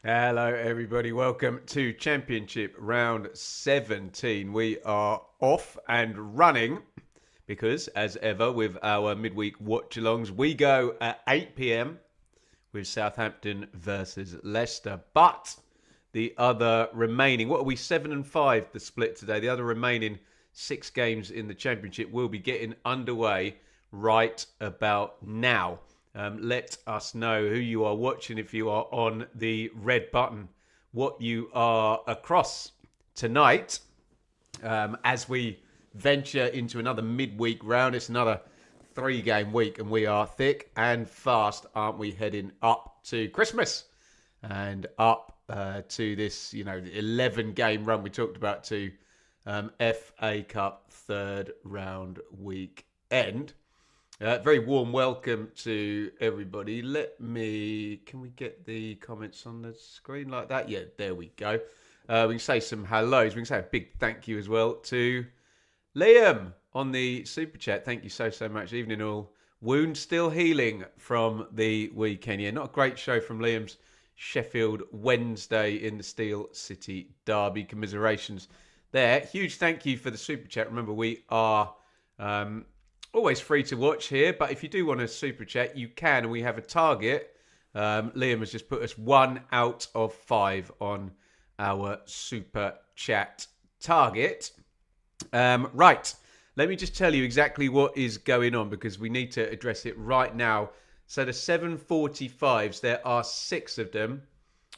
Hello, everybody. Welcome to Championship Round 17. We are off and running because, as ever, with our midweek watch-alongs, we go at 8 p.m. with Southampton versus Leicester. But the other remaining, what are we, 7 and 5, the split today? The other remaining 6 games in the Championship will be getting underway right about now. Let us know who you are watching if you are on the red button, what you are across tonight as we venture into another midweek round. It's another 3-game week and we are thick and fast, aren't we, heading up to Christmas and up to this, 11-game run we talked about to FA Cup third round weekend. Very warm welcome to everybody. Can we get the comments on the screen like that? Yeah, there we go. We can say some hellos. We can say a big thank you as well to Liam on the super chat. Thank you so much. Evening all. Wound still healing from the weekend. Yeah, not a great show from Liam's Sheffield Wednesday in the Steel City derby. Commiserations there. Huge thank you for the super chat. Remember, we are always free to watch here, but if you do want to super chat, you can, and we have a target. Liam has just put us 1 out of 5 on our super chat target. Right, let me just tell you exactly what is going on because we need to address it right now. So the 7:45s, there are 6 of them.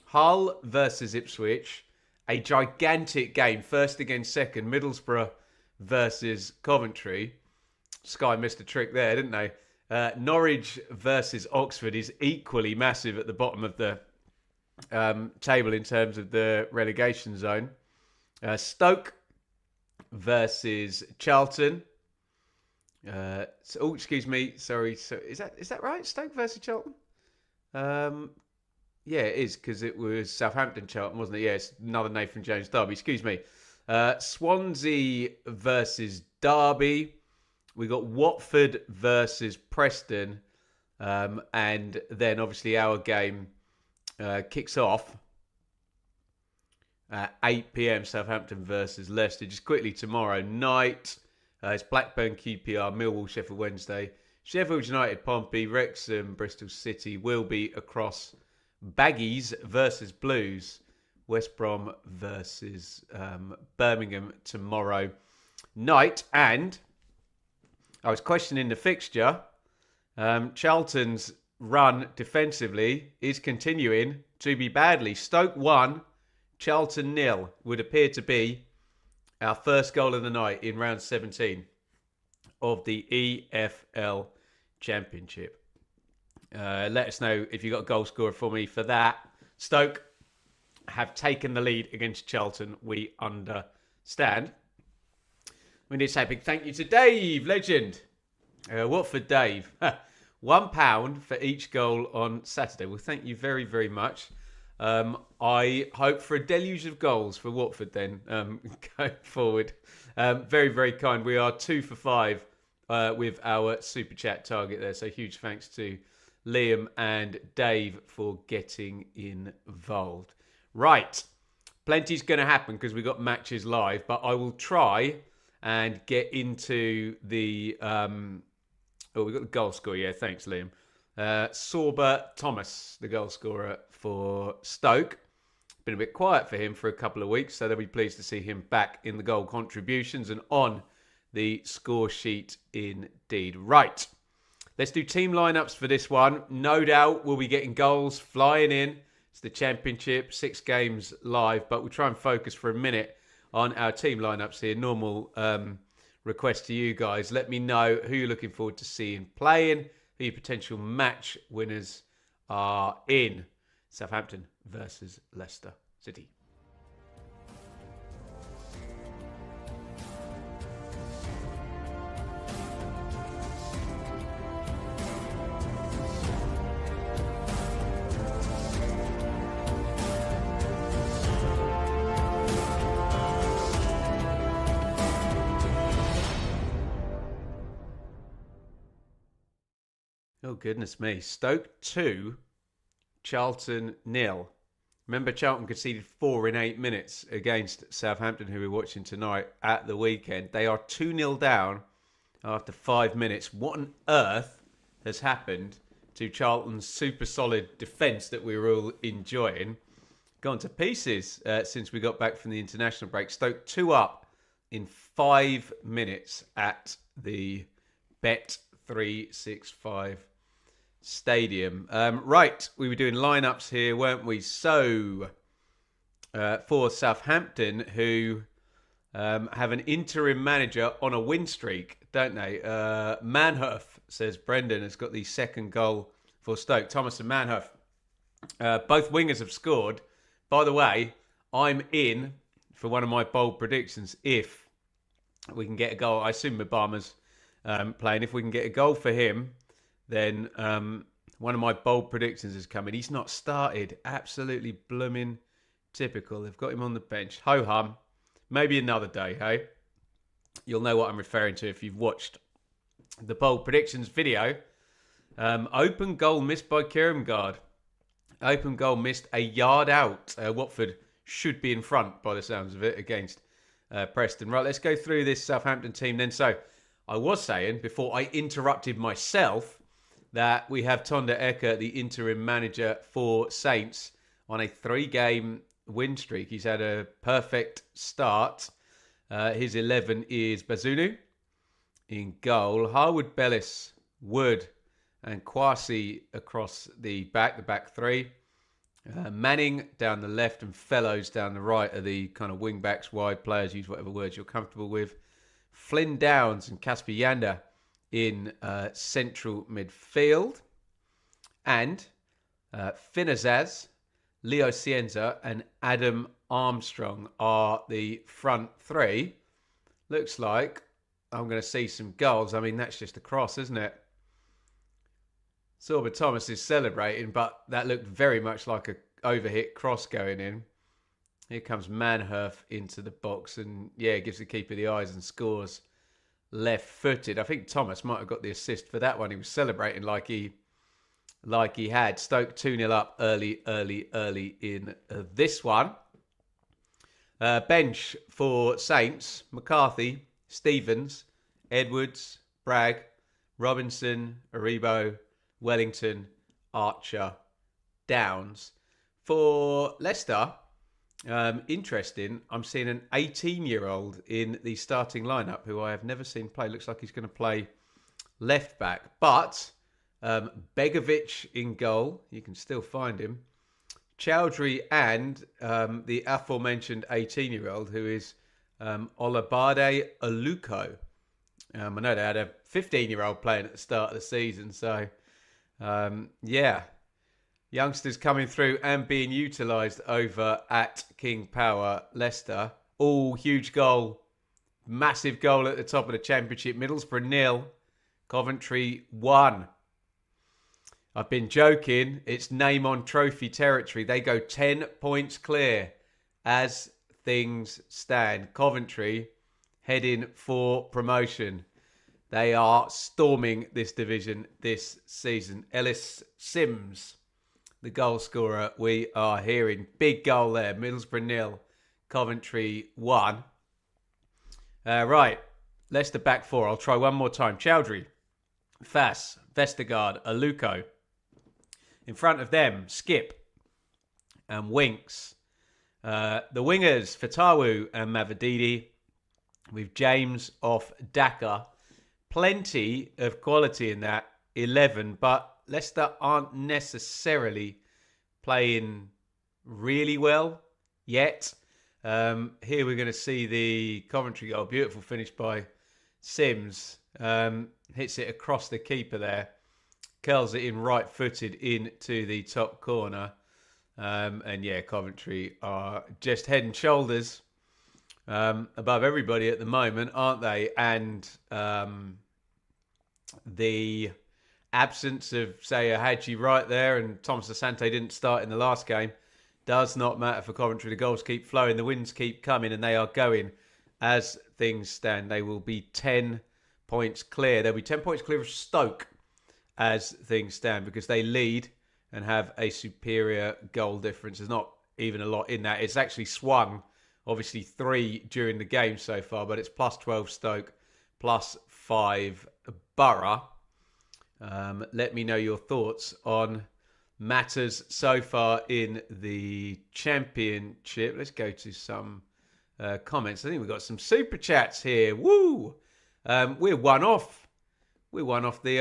Hull versus Ipswich, a gigantic game, first against second. Middlesbrough versus Coventry. Sky missed a trick there, didn't they? Norwich versus Oxford is equally massive at the bottom of the table in terms of the relegation zone. Stoke versus Charlton. Excuse me. Sorry. So is that right? Stoke versus Charlton? Yeah, it is because it was Southampton Charlton, wasn't it? Yeah, it's another Nathan Jones derby. Excuse me. Swansea versus Derby. We got Watford versus Preston, and then obviously our game kicks off at 8 p.m. Southampton versus Leicester. Just quickly, tomorrow night, it's Blackburn QPR, Millwall, Sheffield Wednesday, Sheffield United, Pompey, Wrexham, Bristol City will be across. Baggies versus Blues, West Brom versus Birmingham tomorrow night, and I was questioning the fixture. Charlton's run defensively is continuing to be badly. Stoke 1, Charlton 0 would appear to be our first goal of the night in round 17 of the EFL Championship. Let us know if you got a goal scorer for me for that. Stoke have taken the lead against Charlton. We understand. We need to say a big thank you to Dave, legend. Watford Dave. £1 for each goal on Saturday. Well, thank you very, very much. I hope for a deluge of goals for Watford then going forward. Very, very kind. We are 2 for 5 with our super chat target there. So huge thanks to Liam and Dave for getting involved. Right. Plenty's going to happen because we've got matches live, but I will try and get into the we've got the goal scorer. Yeah, thanks, Liam. Sorba Thomas, the goal scorer for Stoke. Been a bit quiet for him for a couple of weeks, so they'll be pleased to see him back in the goal contributions and on the score sheet indeed. Right, let's do team lineups for this one. No doubt we'll be getting goals flying in. It's the Championship, 6 games live, but we'll try and focus for a minute on our team lineups here. Normal request to you guys. Let me know who you're looking forward to seeing playing, who your potential match winners are in Southampton versus Leicester City. Oh, goodness me. Stoke 2, Charlton 0. Remember, Charlton conceded 4 in 8 minutes against Southampton, who we're watching tonight at the weekend. They are 2-0 down after 5 minutes. What on earth has happened to Charlton's super solid defence that we were all enjoying? Gone to pieces since we got back from the international break. Stoke 2 up in 5 minutes at the Bet365 Stadium. Right, we were doing lineups here, weren't we? So, for Southampton, who have an interim manager on a win streak, don't they? Manhoef, says Brendan, has got the second goal for Stoke. Thomas and Manhoef. Both wingers have scored. By the way, I'm in for one of my bold predictions if we can get a goal. I assume Mubama's playing. If we can get a goal for him, then one of my bold predictions is coming. He's not started. Absolutely blooming typical. They've got him on the bench. Ho-hum. Maybe another day, hey? You'll know what I'm referring to if you've watched the bold predictions video. Open goal missed by Kieramgard. Open goal missed a yard out. Watford should be in front by the sounds of it against Preston. Right, let's go through this Southampton team then. So, I was saying before I interrupted myself that we have Tonda Eka, the interim manager for Saints, on a 3-game win streak. He's had a perfect start. His 11 is Bazunu in goal. Harwood, Bellis, Wood and Kwasi across the back three. Manning down the left and Fellows down the right are the kind of wing backs, wide players, use whatever words you're comfortable with. Flynn Downs and Casper Yanda in central midfield. And Finazaz, Leo Cienza and Adam Armstrong are the front three. Looks like I'm going to see some goals. I mean, that's just a cross, isn't it? Sorba Thomas is celebrating, but that looked very much like an overhit cross going in. Here comes Manhoef into the box and, yeah, gives the keeper the eyes and scores left-footed. I think Thomas might have got the assist for that one. He was celebrating like he had. Stoke 2-0 up early in this one. Bench for Saints, McCarthy, Stevens, Edwards, Bragg, Robinson, Aribo, Wellington, Archer, Downs. For Leicester, interesting, I'm seeing an 18-year-old in the starting lineup who I have never seen play. Looks like he's going to play left back. But Begovic in goal. You can still find him. Chowdhury and the aforementioned 18-year-old who is Olabade Aluko. I know they had a 15-year-old playing at the start of the season. So, yeah. Youngsters coming through and being utilised over at King Power Leicester. All huge goal. Massive goal at the top of the Championship. Middlesbrough 0. Coventry 1. I've been joking. It's name on trophy territory. They go 10 points clear as things stand. Coventry heading for promotion. They are storming this division this season. Ellis Sims, the goal scorer, we are hearing. Big goal there. Middlesbrough 0. Coventry 1. Right. Leicester back 4. I'll try one more time. Chowdhury, Fass, Vestergaard, Aluko. In front of them, Skip and Winks. The wingers, Fatawu and Mavadidi. With James off Daka. Plenty of quality in that 11, but Leicester aren't necessarily playing really well yet. Here we're going to see the Coventry goal. Beautiful finish by Sims. Hits it across the keeper there. Curls it in right-footed into the top corner. And yeah, Coventry are just head and shoulders above everybody at the moment, aren't they? And the absence of, say, a Hadji right there and Thomas Asante didn't start in the last game does not matter for Coventry. The goals keep flowing, the wins keep coming, and they are going as things stand. They will be 10 points clear. They'll be 10 points clear of Stoke as things stand because they lead and have a superior goal difference. There's not even a lot in that. It's actually swung, obviously 3 during the game so far, but it's plus 12 Stoke, plus 5 Borough. Let me know your thoughts on matters so far in the Championship. Let's go to some comments. I think we've got some super chats here. Woo! We're one off. We're one off the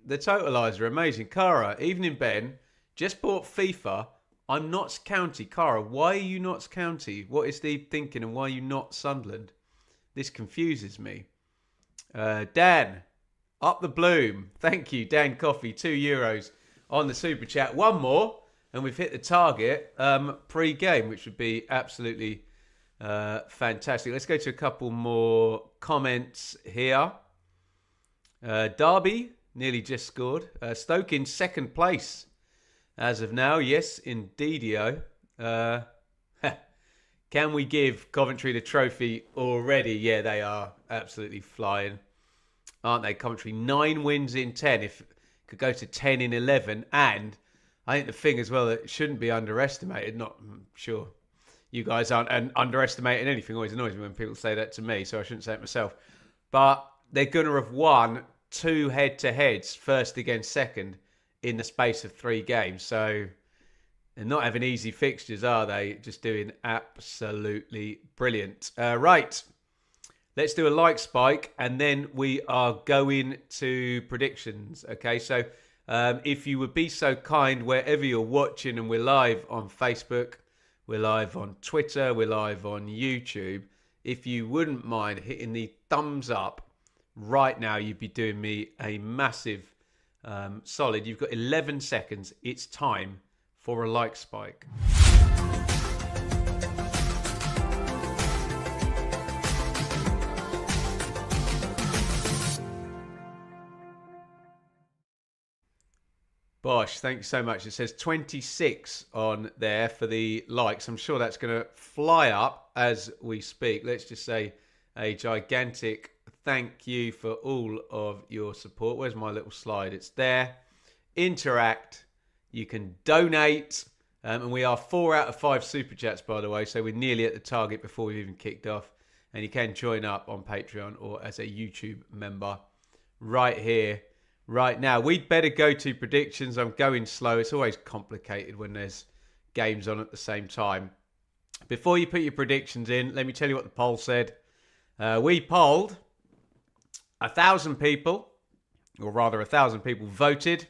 totalizer. Amazing. Cara, Evening Ben, just bought FIFA. I'm Notts County. Cara, why are you Notts County? What is Steve thinking and why are you not Sunderland? This confuses me. Dan, up the bloom. Thank you, Dan Coffee. €2 on the super chat. One more, and we've hit the target pre-game, which would be absolutely fantastic. Let's go to a couple more comments here. Derby nearly just scored. Stoke in second place as of now. Yes, indeedio. Can we give Coventry the trophy already? Yeah, they are absolutely flying, aren't they? Coventry 9 wins in 10. If it could go to 10 in 11. And I think the thing as well that shouldn't be underestimated. Not sure you guys aren't underestimating anything. Always annoys me when people say that to me, so I shouldn't say it myself. But they're going to have won 2 head-to-heads, first against second, in the space of 3 games. So they're not having easy fixtures, are they? Just doing absolutely brilliant. Right. Let's do a like spike, and then we are going to predictions. Okay, so if you would be so kind, wherever you're watching, and we're live on Facebook, we're live on Twitter, we're live on YouTube. If you wouldn't mind hitting the thumbs up right now, you'd be doing me a massive solid. You've got 11 seconds. It's time for a like spike. Bosh, thank you so much. It says 26 on there for the likes. I'm sure that's going to fly up as we speak. Let's just say a gigantic thank you for all of your support. Where's my little slide? It's there. Interact. You can donate. And we are 4 out of 5 super chats, by the way. So we're nearly at the target before we've even kicked off. And you can join up on Patreon or as a YouTube member right here, right now. We'd better go to predictions. I'm going slow. It's always complicated when there's games on at the same time. Before you put your predictions in, let me tell you what the poll said. We polled 1,000 people, or rather 1,000 people voted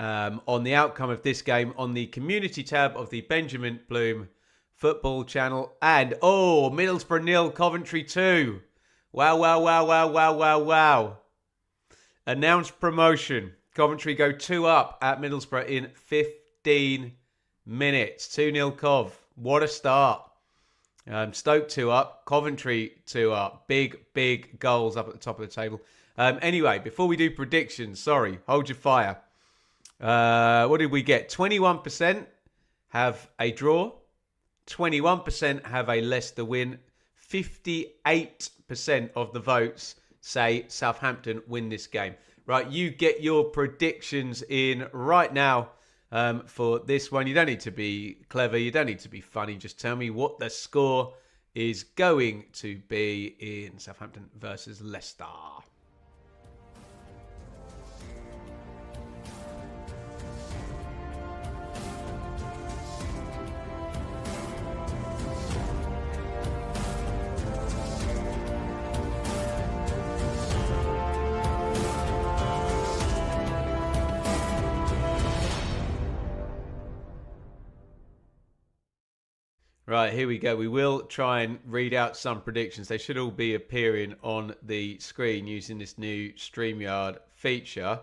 on the outcome of this game on the community tab of the Benjamin Bloom football channel. And, Middlesbrough 0, Coventry 2. Wow, wow, wow, wow, wow, wow, wow. Announced promotion. Coventry go 2 up at Middlesbrough in 15 minutes. 2-0 Cov. What a start. Stoke 2 up. Coventry 2 up. Big goals up at the top of the table. Anyway, before we do predictions, sorry, hold your fire. What did we get? 21% have a draw. 21% have a Leicester win. 58% of the votes say Southampton win this game. Right, you get your predictions in right now for this one. You don't need to be clever. You don't need to be funny. Just tell me what the score is going to be in Southampton versus Leicester. Right, here we go. We will try and read out some predictions. They should all be appearing on the screen using this new StreamYard feature.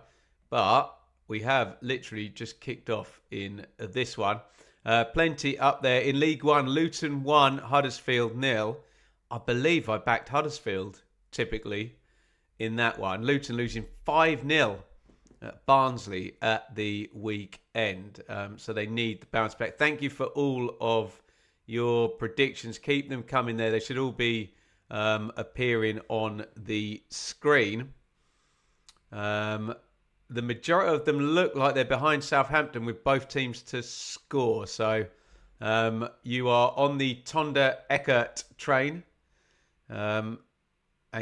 But we have literally just kicked off in this one. Plenty up there. In League One, Luton 1, Huddersfield 0. I believe I backed Huddersfield, typically, in that one. Luton losing 5-0 at Barnsley at the weekend. So they need the bounce back. Thank you for all of your predictions. Keep them coming there. They should all be appearing on the screen. the majority of them look like they're behind Southampton with both teams to score. So you are on the Tonda Eckert train and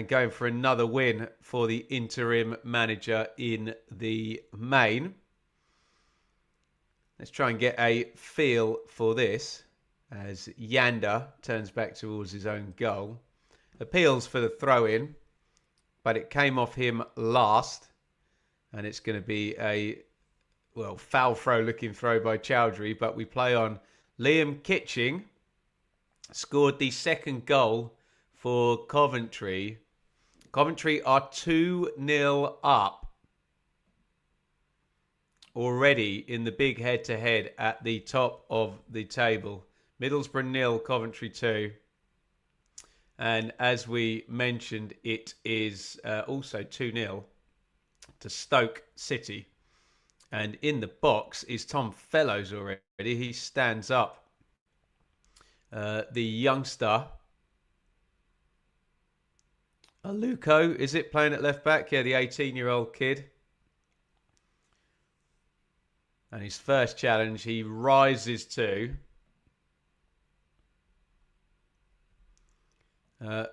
going for another win for the interim manager in the main. Let's try and get a feel for this as Yanda turns back towards his own goal. Appeals for the throw-in, but it came off him last. And it's going to be a, foul throw-looking throw by Chowdhury. But we play on. Liam Kitching scored the second goal for Coventry. Coventry are 2-0 up already in the big head-to-head at the top of the table. Middlesbrough 0, Coventry 2. And as we mentioned, it is also 2-0 to Stoke City. And in the box is Tom Fellows already. He stands up. The youngster, Aluko, is it, playing at left back? Yeah, the 18-year-old kid. And his first challenge, he rises to.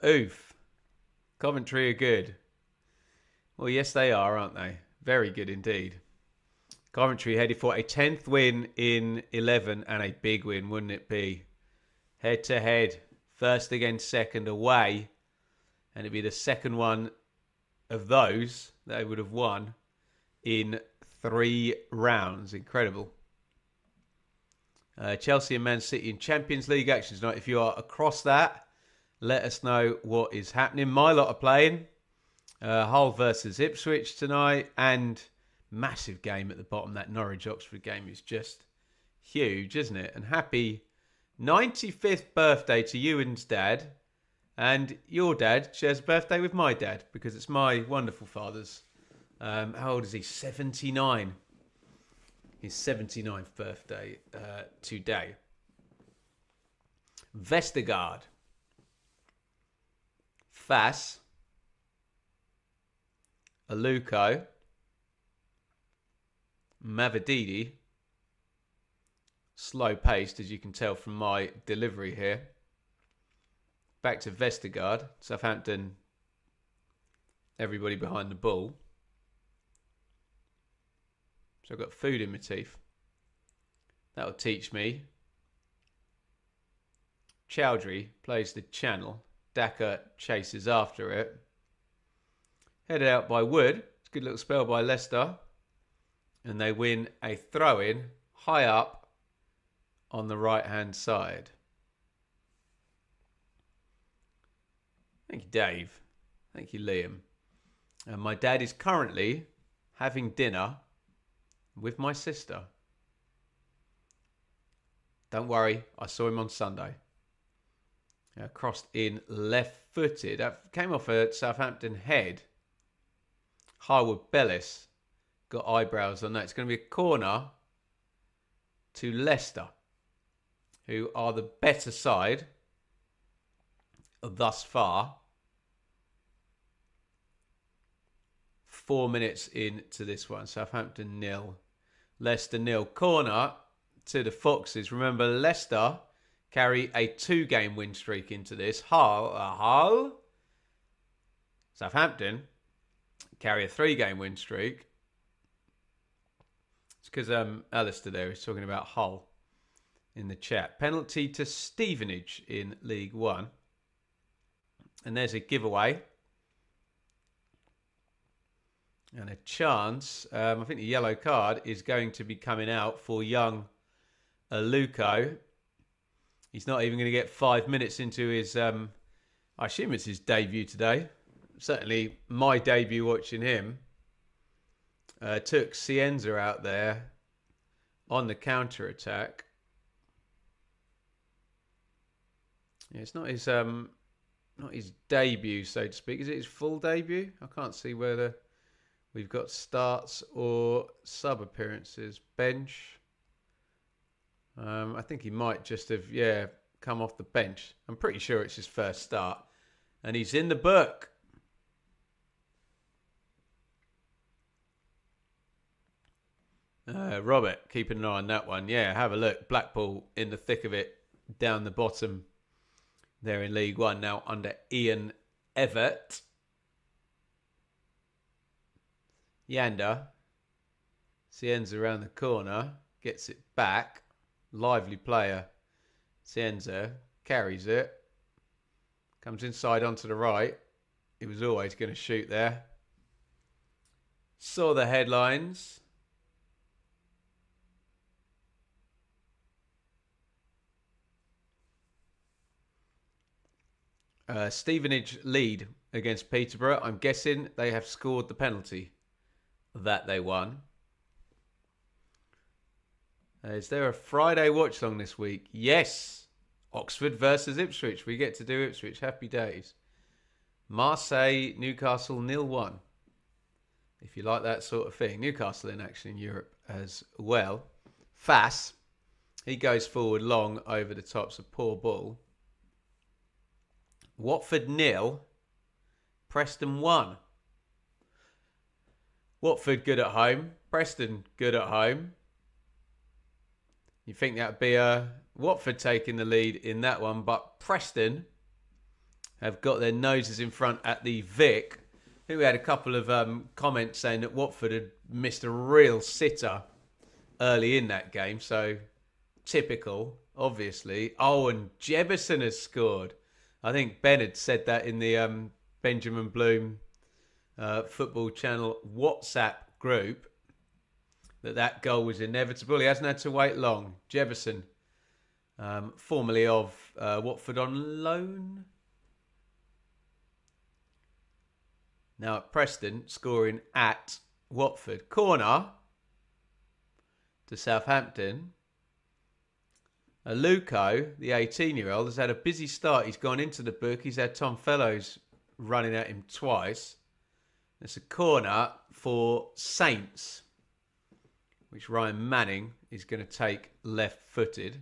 Oof. Coventry are good. Well, yes, they are, aren't they? Very good indeed. Coventry headed for a 10th win in 11 and a big win, wouldn't it be? Head-to-head, first against second away. And it'd be the second one of those that they would have won in 3 rounds. Incredible. Chelsea and Man City in Champions League action tonight. If you are across that, let us know what is happening. My lot are playing. Hull versus Ipswich tonight, and massive game at the bottom. That Norwich-Oxford game is just huge, isn't it? And happy 95th birthday to Ewan's dad, and your dad shares a birthday with my dad because it's my wonderful father's. How old is he? 79. His 79th birthday today. Vestergaard. Fass. Aluko, Mavididi, slow-paced, as you can tell from my delivery here. Back to Vestergaard, Southampton, everybody behind the ball. So I've got food in my teeth. That'll teach me. Chowdhury plays the channel. Daka chases after it. Headed out by Wood. It's a good little spell by Leicester. And they win a throw-in high up on the right-hand side. Thank you, Dave. Thank you, Liam. And my dad is currently having dinner with my sister. Don't worry, I saw him on Sunday. Crossed in left-footed. That came off a Southampton head. Harwood Bellis got eyebrows on that. It's going to be a corner to Leicester, who are the better side thus far. 4 minutes into this one. Southampton 0, Leicester 0. Corner to the Foxes. Remember, Leicester carry a 2-game win streak into this. Hull, Southampton carry a 3-game win streak. It's because Alistair there is talking about Hull in the chat. Penalty to Stevenage in League One. And there's a giveaway. And a chance. I think the yellow card is going to be coming out for young Aluko. He's not even going to get 5 minutes into his... I assume it's his debut today. Certainly my debut watching him. Took Cienza out there on the counter-attack. Yeah, it's not his debut, so to speak. Is it his full debut? I can't see whether we've got starts or sub-appearances. Bench. I think he might just have, come off the bench. I'm pretty sure it's his first start. And he's in the book. Robert, keeping an eye on that one. Yeah, have a look. Blackpool in the thick of it, down the bottom there in League One now under Ian Everett. Yanda. Cienza around the corner. Gets it back. Lively player. Cienza carries it. Comes inside onto the right. He was always going to shoot there. Saw the headlines. Stevenage lead against Peterborough. I'm guessing they have scored the penalty that they won. Is there a Friday watch-along this week? Yes. Oxford versus Ipswich. We get to do Ipswich. Happy days. Marseille, Newcastle 0-1. If you like that sort of thing. Newcastle in action in Europe as well. Fass. He goes forward long over the tops of poor ball. Watford 0. Preston 1. Watford good at home. Preston good at home. You think that would be Watford taking the lead in that one, but Preston have got their noses in front at the Vic. I think we had a couple of comments saying that Watford had missed a real sitter early in that game, so typical, obviously. Oh, and Jebison has scored. I think Ben had said that in the Benjamin Bloom Football Channel WhatsApp group, that goal was inevitable. He hasn't had to wait long. Jebison, formerly of Watford on loan. Now at Preston, scoring at Watford. Corner to Southampton. Aluko, the 18-year-old, has had a busy start. He's gone into the book. He's had Tom Fellows running at him twice. It's a corner for Saints, which Ryan Manning is going to take left-footed.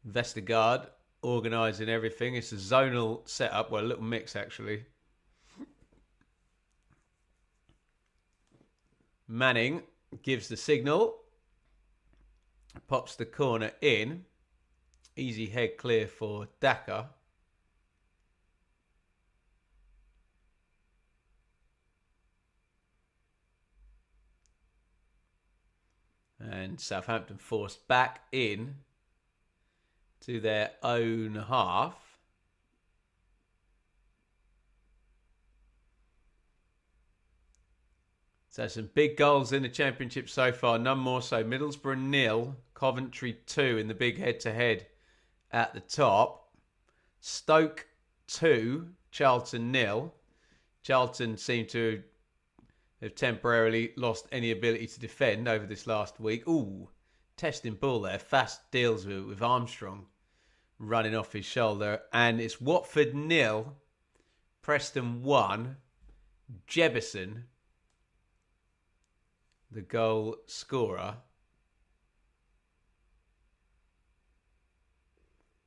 Vestergaard organising everything. It's a zonal setup. Well, a little mix, actually. Manning gives the signal. Pops the corner in. Easy head clear for Daka. And Southampton forced back in to their own half. So some big goals in the Championship so far. None more so. Middlesbrough 0. Coventry 2 in the big head-to-head at the top. Stoke 2. Charlton 0. Charlton seem to have temporarily lost any ability to defend over this last week. Ooh, testing ball there. Fast deals with Armstrong running off his shoulder. And it's Watford 0. Preston 1. Jebison, the goal scorer.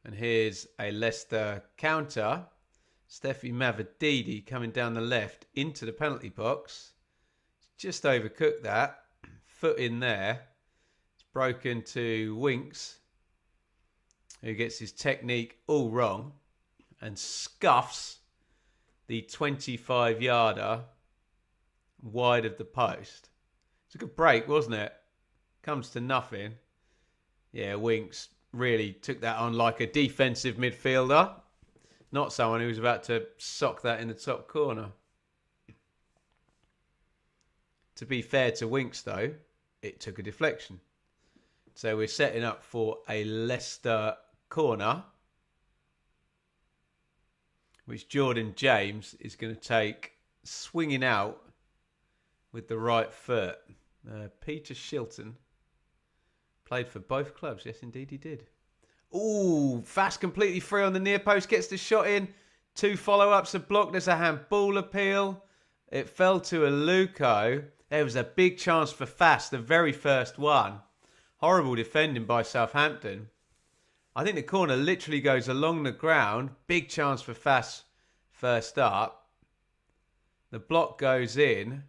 And here's a Leicester counter. Steffi Mavadidi coming down the left into the penalty box. Just overcooked that. Foot in there. It's broken to Winks, who gets his technique all wrong and scuffs the 25-yarder wide of the post. It's a good break, wasn't it? Comes to nothing. Yeah, Winks really took that on like a defensive midfielder. Not someone who was about to sock that in the top corner. To be fair to Winks, though, it took a deflection. So we're setting up for a Leicester corner, which Jordan James is going to take swinging out with the right foot. Peter Shilton played for both clubs. Yes, indeed he did. Ooh, Fast completely free on the near post. Gets the shot in. 2 follow-ups are blocked. There's a handball appeal. It fell to Aluko. There was a big chance for Fast, the very first one. Horrible defending by Southampton. I think the corner literally goes along the ground. Big chance for Fast first up. The block goes in.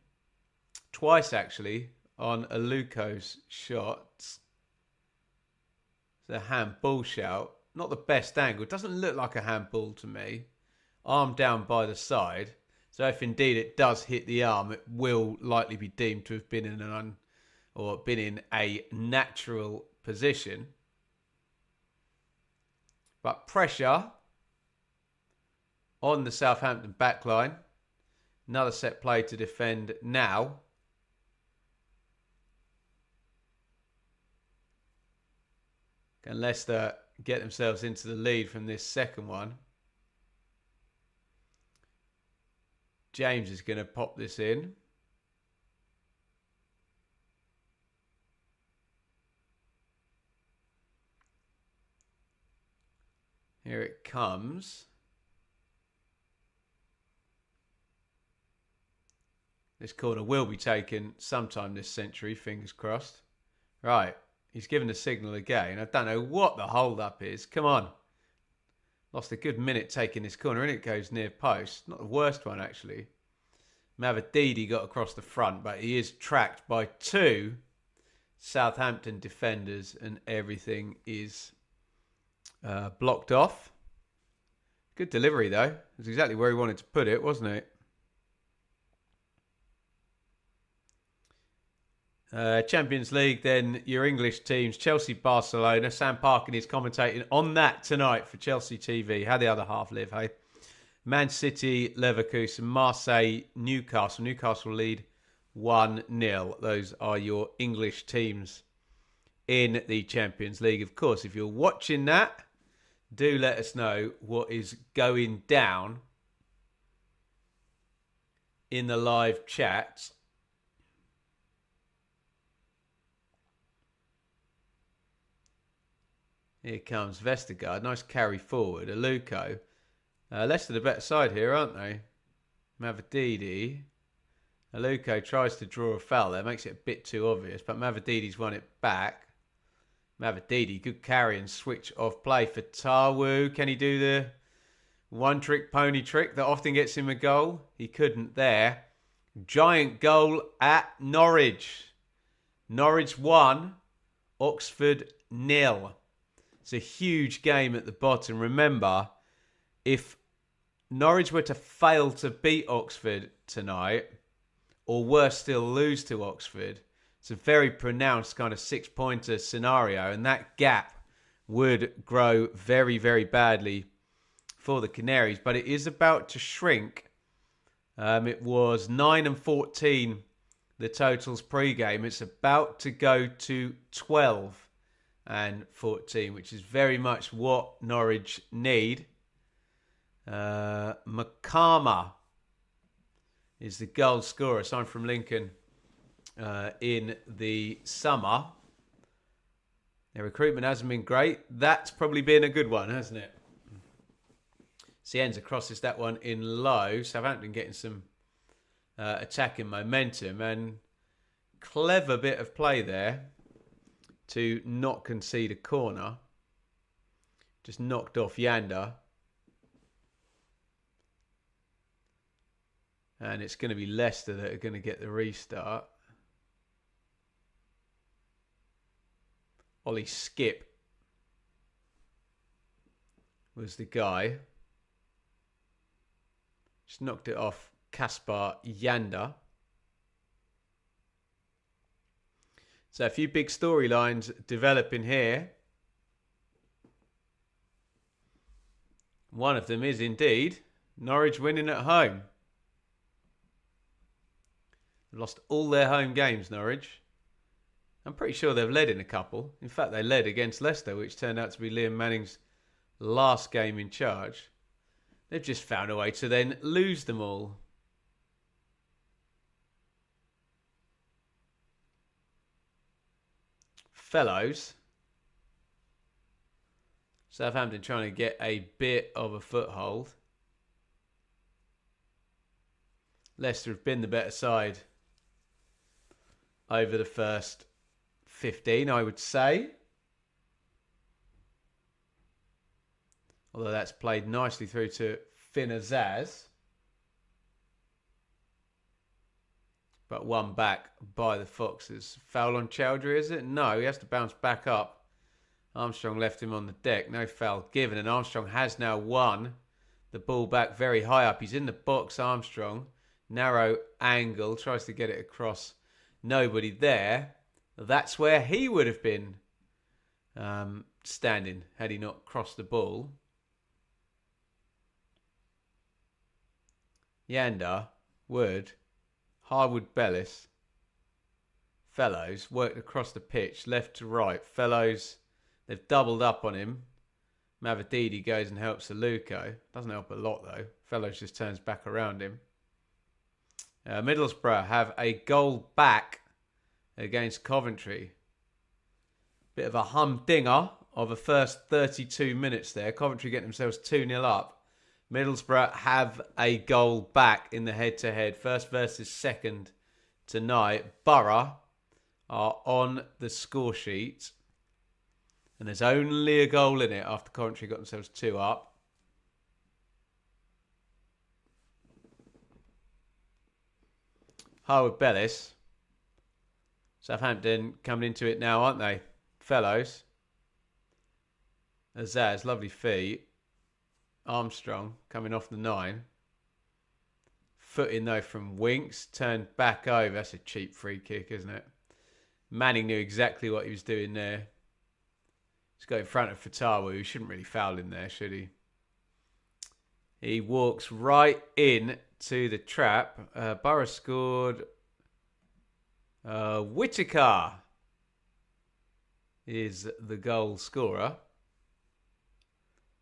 twice actually on Aluko's shots. It's a handball shout. Not the best angle. It doesn't look like a handball to me. Arm down by the side. So if indeed it does hit the arm, it will likely be deemed to have been in a natural position. But pressure on the Southampton backline. Another set play to defend now. Can Leicester get themselves into the lead from this second one? James is going to pop this in. Here it comes. This corner will be taken sometime this century, fingers crossed. Right, he's given the signal again. I don't know what the hold-up is. Come on. Lost a good minute taking this corner, and it goes near post. Not the worst one, actually. Matchday got across the front, but he is tracked by two Southampton defenders, and everything is blocked off. Good delivery, though. It was exactly where he wanted to put it, wasn't it? Champions League, then your English teams, Chelsea, Barcelona. Sam Parkin is commentating on that tonight for Chelsea TV. How the other half live, hey? Man City, Leverkusen, Marseille, Newcastle. Newcastle lead 1-0. Those are your English teams in the Champions League. Of course, if you're watching that, do let us know what is going down in the live chat. Here comes Vestergaard. Nice carry forward. Aluko. Leicester the better side here, aren't they? Matchday. Aluko tries to draw a foul there. Makes it a bit too obvious. But Matchda's won it back. Matchday, good carry and switch of play for Tawu. Can he do the one-trick pony trick that often gets him a goal? He couldn't there. Giant goal at Norwich. Norwich 1. Oxford 0. It's a huge game at the bottom. Remember, if Norwich were to fail to beat Oxford tonight, or worse still, lose to Oxford, it's a very pronounced kind of six-pointer scenario, and that gap would grow very, very badly for the Canaries. But it is about to shrink. It was 9 and 14, the totals pre-game. It's about to go to 12 and 14, which is very much what Norwich need. Makama is the goal scorer, signed from Lincoln in the summer. Their recruitment hasn't been great. That's probably been a good one, hasn't it? Cienza crosses that one in low. Southampton getting some attacking momentum, and clever bit of play there to not concede a corner. Just knocked off Yanda. And it's going to be Leicester that are going to get the restart. Ollie Skip was the guy. Just knocked it off Kaspar Yanda. So a few big storylines developing here. One of them is indeed Norwich winning at home. They've lost all their home games, Norwich. I'm pretty sure they've led in a couple. In fact, they led against Leicester, which turned out to be Liam Manning's last game in charge. They've just found a way to then lose them all. Fellows. Southampton trying to get a bit of a foothold. Leicester have been the better side over the first 15, I would say. Although that's played nicely through to Finn Azaz. but won back by the Foxes. Foul on Chowdhury, is it? No, he has to bounce back up. Armstrong left him on the deck. No foul given, and Armstrong has now won the ball back very high up. He's in the box, Armstrong. Narrow angle, tries to get it across. Nobody there. That's where he would have been standing had he not crossed the ball. Yanda, Wood, Harwood Bellis, Fellows worked across the pitch, left to right. Fellows, they've doubled up on him. Mavididi goes and helps Aluko. Doesn't help a lot though. Fellows just turns back around him. Middlesbrough have a goal back against Coventry. Bit of a humdinger of the first 32 minutes there. Coventry get themselves 2-0 up. Middlesbrough have a goal back in the head-to-head. First versus second tonight. Borough are on the score sheet. And there's only a goal in it after Coventry got themselves 2 up. Harwood Bellis. Southampton coming into it now, aren't they? Fellows. Azaz, lovely feet. Armstrong coming off the 9. Foot in though from Winks. Turned back over. That's a cheap free kick, isn't it? Manning knew exactly what he was doing there. He's got in front of Fatawa, who shouldn't really foul him there, should he? He walks right in to the trap. Borough scored. Whittaker is the goal scorer.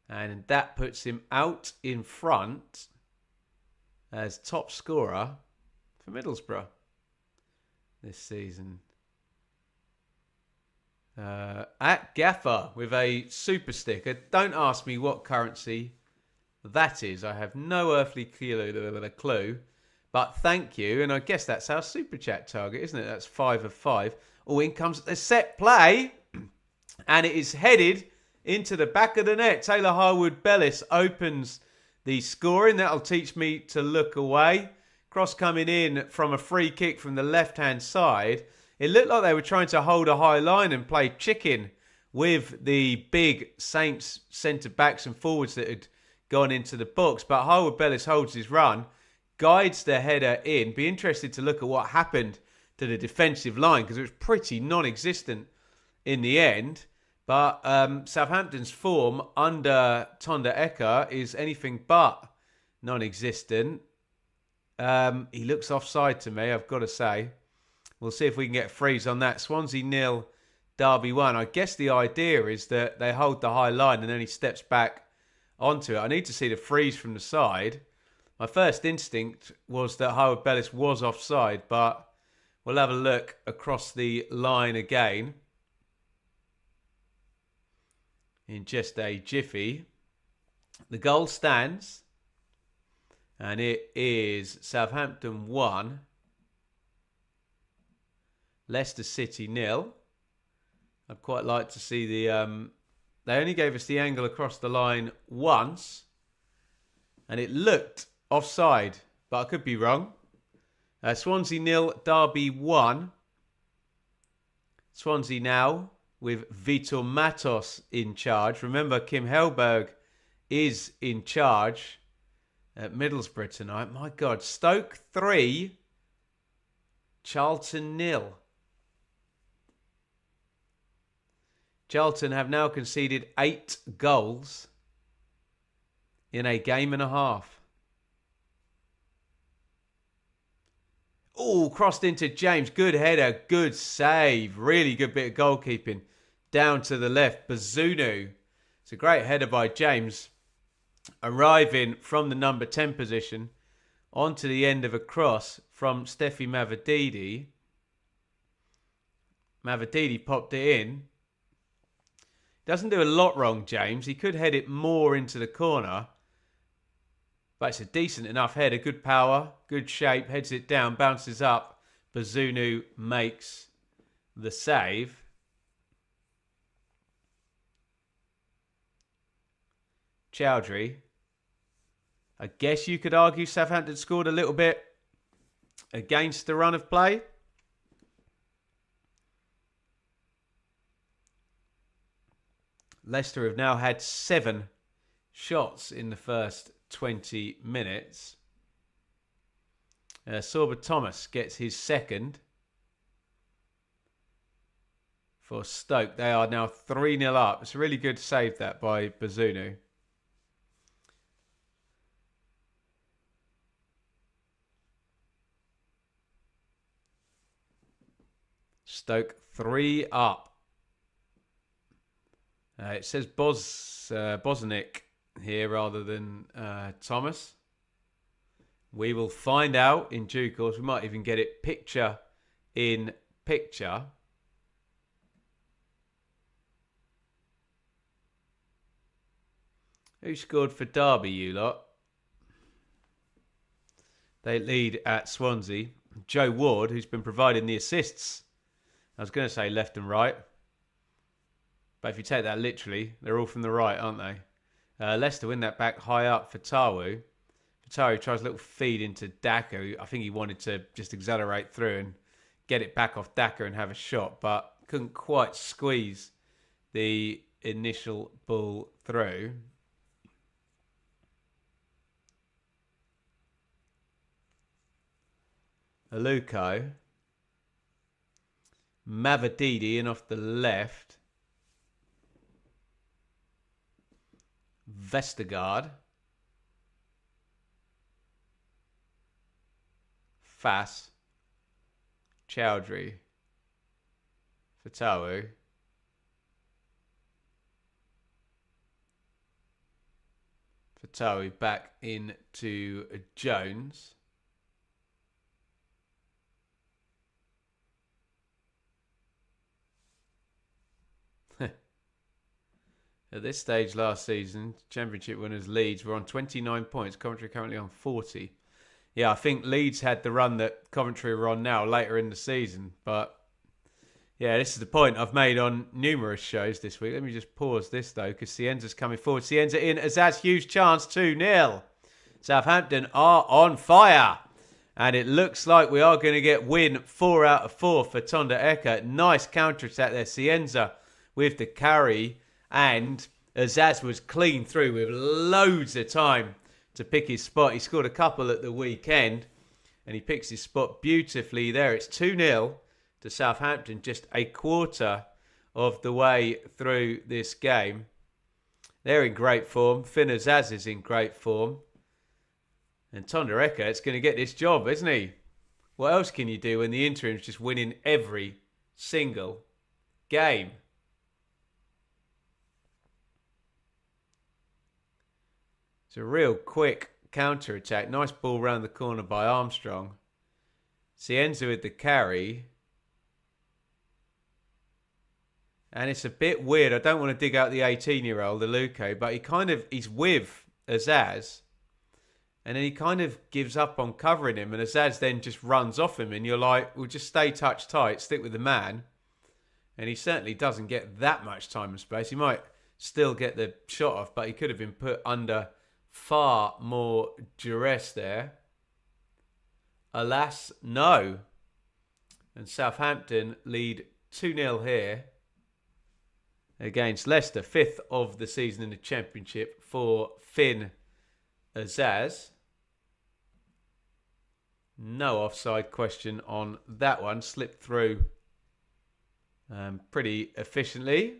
And that puts him out in front as top scorer for Middlesbrough this season. At Gaffer with a super sticker. Don't ask me what currency that is. I have no earthly clue. But thank you. And I guess that's our super chat target, isn't it? That's 5 of 5. Oh, in comes a set play. And it is headed into the back of the net. Taylor Harwood Bellis opens the scoring. That'll teach me to look away. Cross coming in from a free kick from the left-hand side. It looked like they were trying to hold a high line and play chicken with the big Saints centre-backs and forwards that had gone into the box. But Harwood Bellis holds his run, guides the header in. Be interested to look at what happened to the defensive line because it was pretty non-existent in the end. But Southampton's form under Tonda Eka is anything but non-existent. He looks offside to me, I've got to say. We'll see if we can get a freeze on that. Swansea 0, Derby 1. I guess the idea is that they hold the high line and then he steps back onto it. I need to see the freeze from the side. My first instinct was that Howard Bellis was offside, but we'll have a look across the line again in just a jiffy. The goal stands, and it is Southampton 1, Leicester City 0. I'd quite like to see the... they only gave us the angle across the line once, and it looked offside, but I could be wrong. Swansea 0, Derby 1. Swansea now with Vitor Matos in charge. Remember, Kim Helberg is in charge at Middlesbrough tonight. My God, Stoke 3, Charlton 0. Charlton have now conceded 8 goals in a game and a half. Oh, crossed into James. Good header, good save. Really good bit of goalkeeping. Down to the left, Bazunu. It's a great header by James. Arriving from the number 10 position onto the end of a cross from Steffi Mavididi. Mavididi popped it in. Doesn't do a lot wrong, James. He could head it more into the corner. But it's a decent enough header. Good power, good shape. Heads it down, bounces up. Bazunu makes the save. Chowdhury. I guess you could argue Southampton scored a little bit against the run of play. Leicester have now had 7 shots in the first 20 minutes. Sorba Thomas gets his second for Stoke. They are now 3-0 up. It's a really good save that by Bazunu. Stoke 3 up. It says Bosnick here rather than Thomas. We will find out in due course. We might even get it picture in picture. Who scored for Derby, you lot? They lead at Swansea. Joe Ward, who's been providing the assists. I was going to say left and right. But if you take that literally, they're all from the right, aren't they? Leicester win that back high up for Tawu. Tawu tries a little feed into Daka. I think he wanted to just accelerate through and get it back off Daka and have a shot, but couldn't quite squeeze the initial ball through. Aluko. Mavadidi in off the left. Vestergaard. Fass. Chowdhury. Fatawu. Fatawu back into Jones. At this stage last season, Championship winners Leeds were on 29 points. Coventry currently on 40. Yeah, I think Leeds had the run that Coventry were on now later in the season. But yeah, this is the point I've made on numerous shows this week. Let me just pause this though, because Cienza's coming forward. Cienza in, Azaz, huge chance, 2-0. Southampton are on fire. And it looks like we are going to get win 4 out of 4 for Tonda Eka. Nice counter-attack there. Cienza with the carry. And Azaz was clean through with loads of time to pick his spot. He scored a couple at the weekend. And he picks his spot beautifully there. It's 2-0 to Southampton. Just a quarter of the way through this game. They're in great form. Finn Azaz is in great form. And Tonda Eka, it's going to get this job, isn't he? What else can you do when the interim's just winning every single game? It's a real quick counter-attack. Nice ball round the corner by Armstrong. Cienza with the carry. And it's a bit weird. I don't want to dig out the 18-year-old, the Luque, but he's with Azaz. And then he kind of gives up on covering him. And Azaz then just runs off him. And you're like, well, just stay touch tight. Stick with the man. And he certainly doesn't get that much time and space. He might still get the shot off, but he could have been put under far more duress there. Alas, no. And Southampton lead 2-0 here against Leicester. 5th of the season in the Championship for Finn Azaz. No offside question on that one. Slipped through pretty efficiently.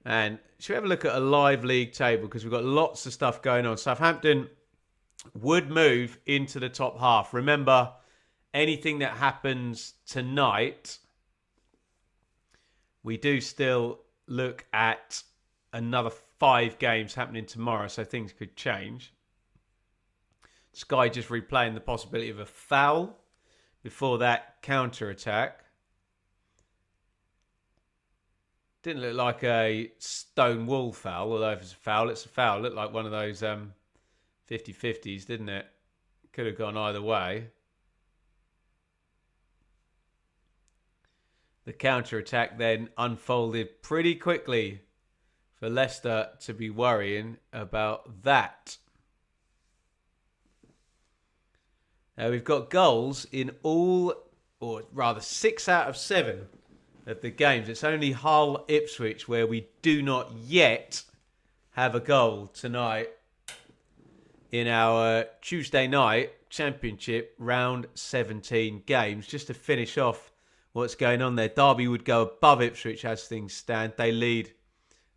And should we have a look at a live league table? Because we've got lots of stuff going on. Southampton would move into the top half. Remember, anything that happens tonight, we do still look at another 5 games happening tomorrow, so things could change. Sky just replaying the possibility of a foul before that counter-attack. Didn't look like a stone wall foul, although if it's a foul, it's a foul. It looked like one of those 50-50s, didn't it? Could have gone either way. The counter-attack then unfolded pretty quickly for Leicester to be worrying about that. We've got goals in all, or rather 6 out of 7 of the games. It's only Hull Ipswich where we do not yet have a goal tonight in our Tuesday night Championship round 17 games. Just to finish off what's going on there, Derby would go above Ipswich as things stand. They lead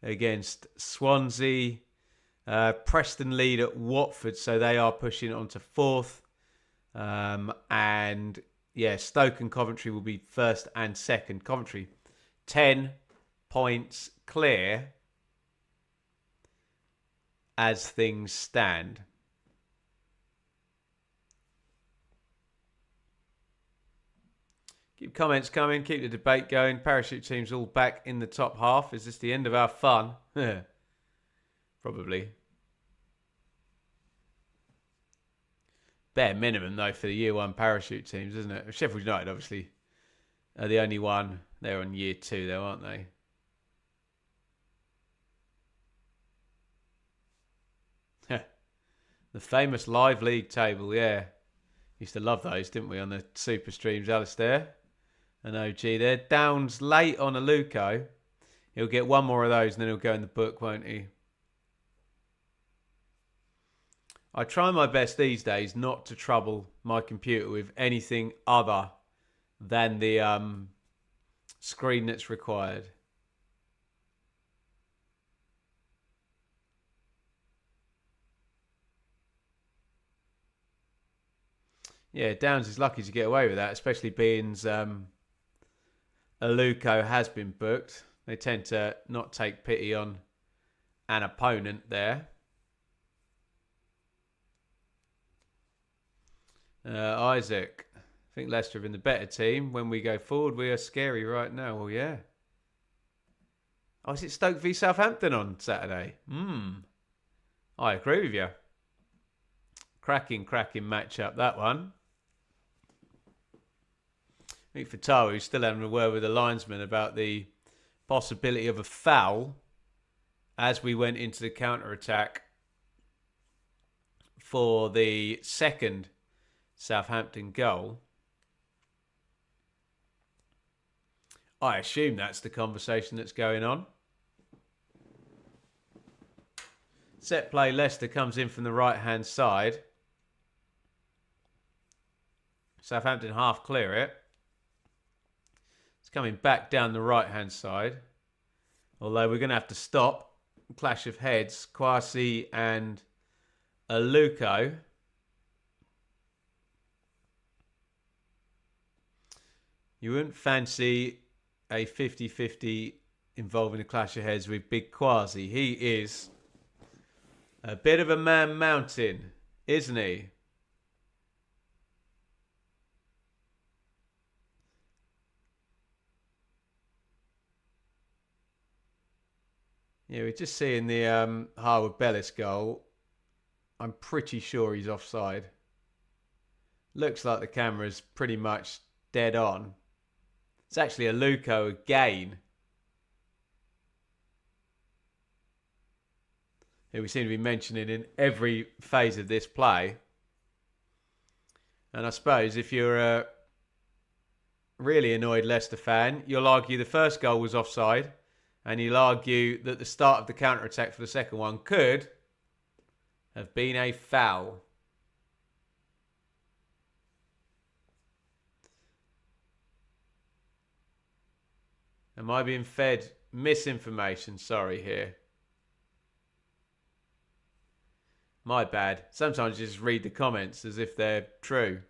against Swansea. Preston lead at Watford, so they are pushing on to 4th. And yeah, Stoke and Coventry will be 1st and 2nd. Coventry 10 points clear as things stand. Keep comments coming, keep the debate going. Parachute teams all back in the top half. Is this the end of our fun? Probably. Bare minimum, though, for the year 1 parachute teams, isn't it? Sheffield United, obviously, are the only one. They're on year 2, though, aren't they? The famous live league table, yeah. Used to love those, didn't we, on the super streams, Alistair? And OG there. Downs late on Aluko. He'll get one more of those and then he'll go in the book, won't he? I try my best these days not to trouble my computer with anything other than the screen that's required. Yeah, Downs is lucky to get away with that, especially being Aluko has been booked. They tend to not take pity on an opponent there. Isaac, I think Leicester have been the better team. When we go forward, we are scary right now. Well, yeah. Oh, is it Stoke v Southampton on Saturday? I agree with you. Cracking matchup, that one. I think Fatawu still having a word with the linesman about the possibility of a foul as we went into the counter-attack for the second Southampton goal. I assume that's the conversation that's going on. Set play, Leicester comes in from the right-hand side. Southampton half clear it. It's coming back down the right-hand side. Although we're going to have to stop. Clash of heads. Kwasi and Aluko. You wouldn't fancy a 50-50 involving a clash of heads with Big Kwasi. He is a bit of a man mountain, isn't he? Yeah, we're just seeing the Harwood Bellis goal. I'm pretty sure he's offside. Looks like the camera's pretty much dead on. It's actually Aluko again, who we seem to be mentioning in every phase of this play. And I suppose if you're a really annoyed Leicester fan, you'll argue the first goal was offside, and you'll argue that the start of the counter-attack for the second one could have been a foul. Am I being fed misinformation? Sorry here. My bad. Sometimes you just read the comments as if they're true.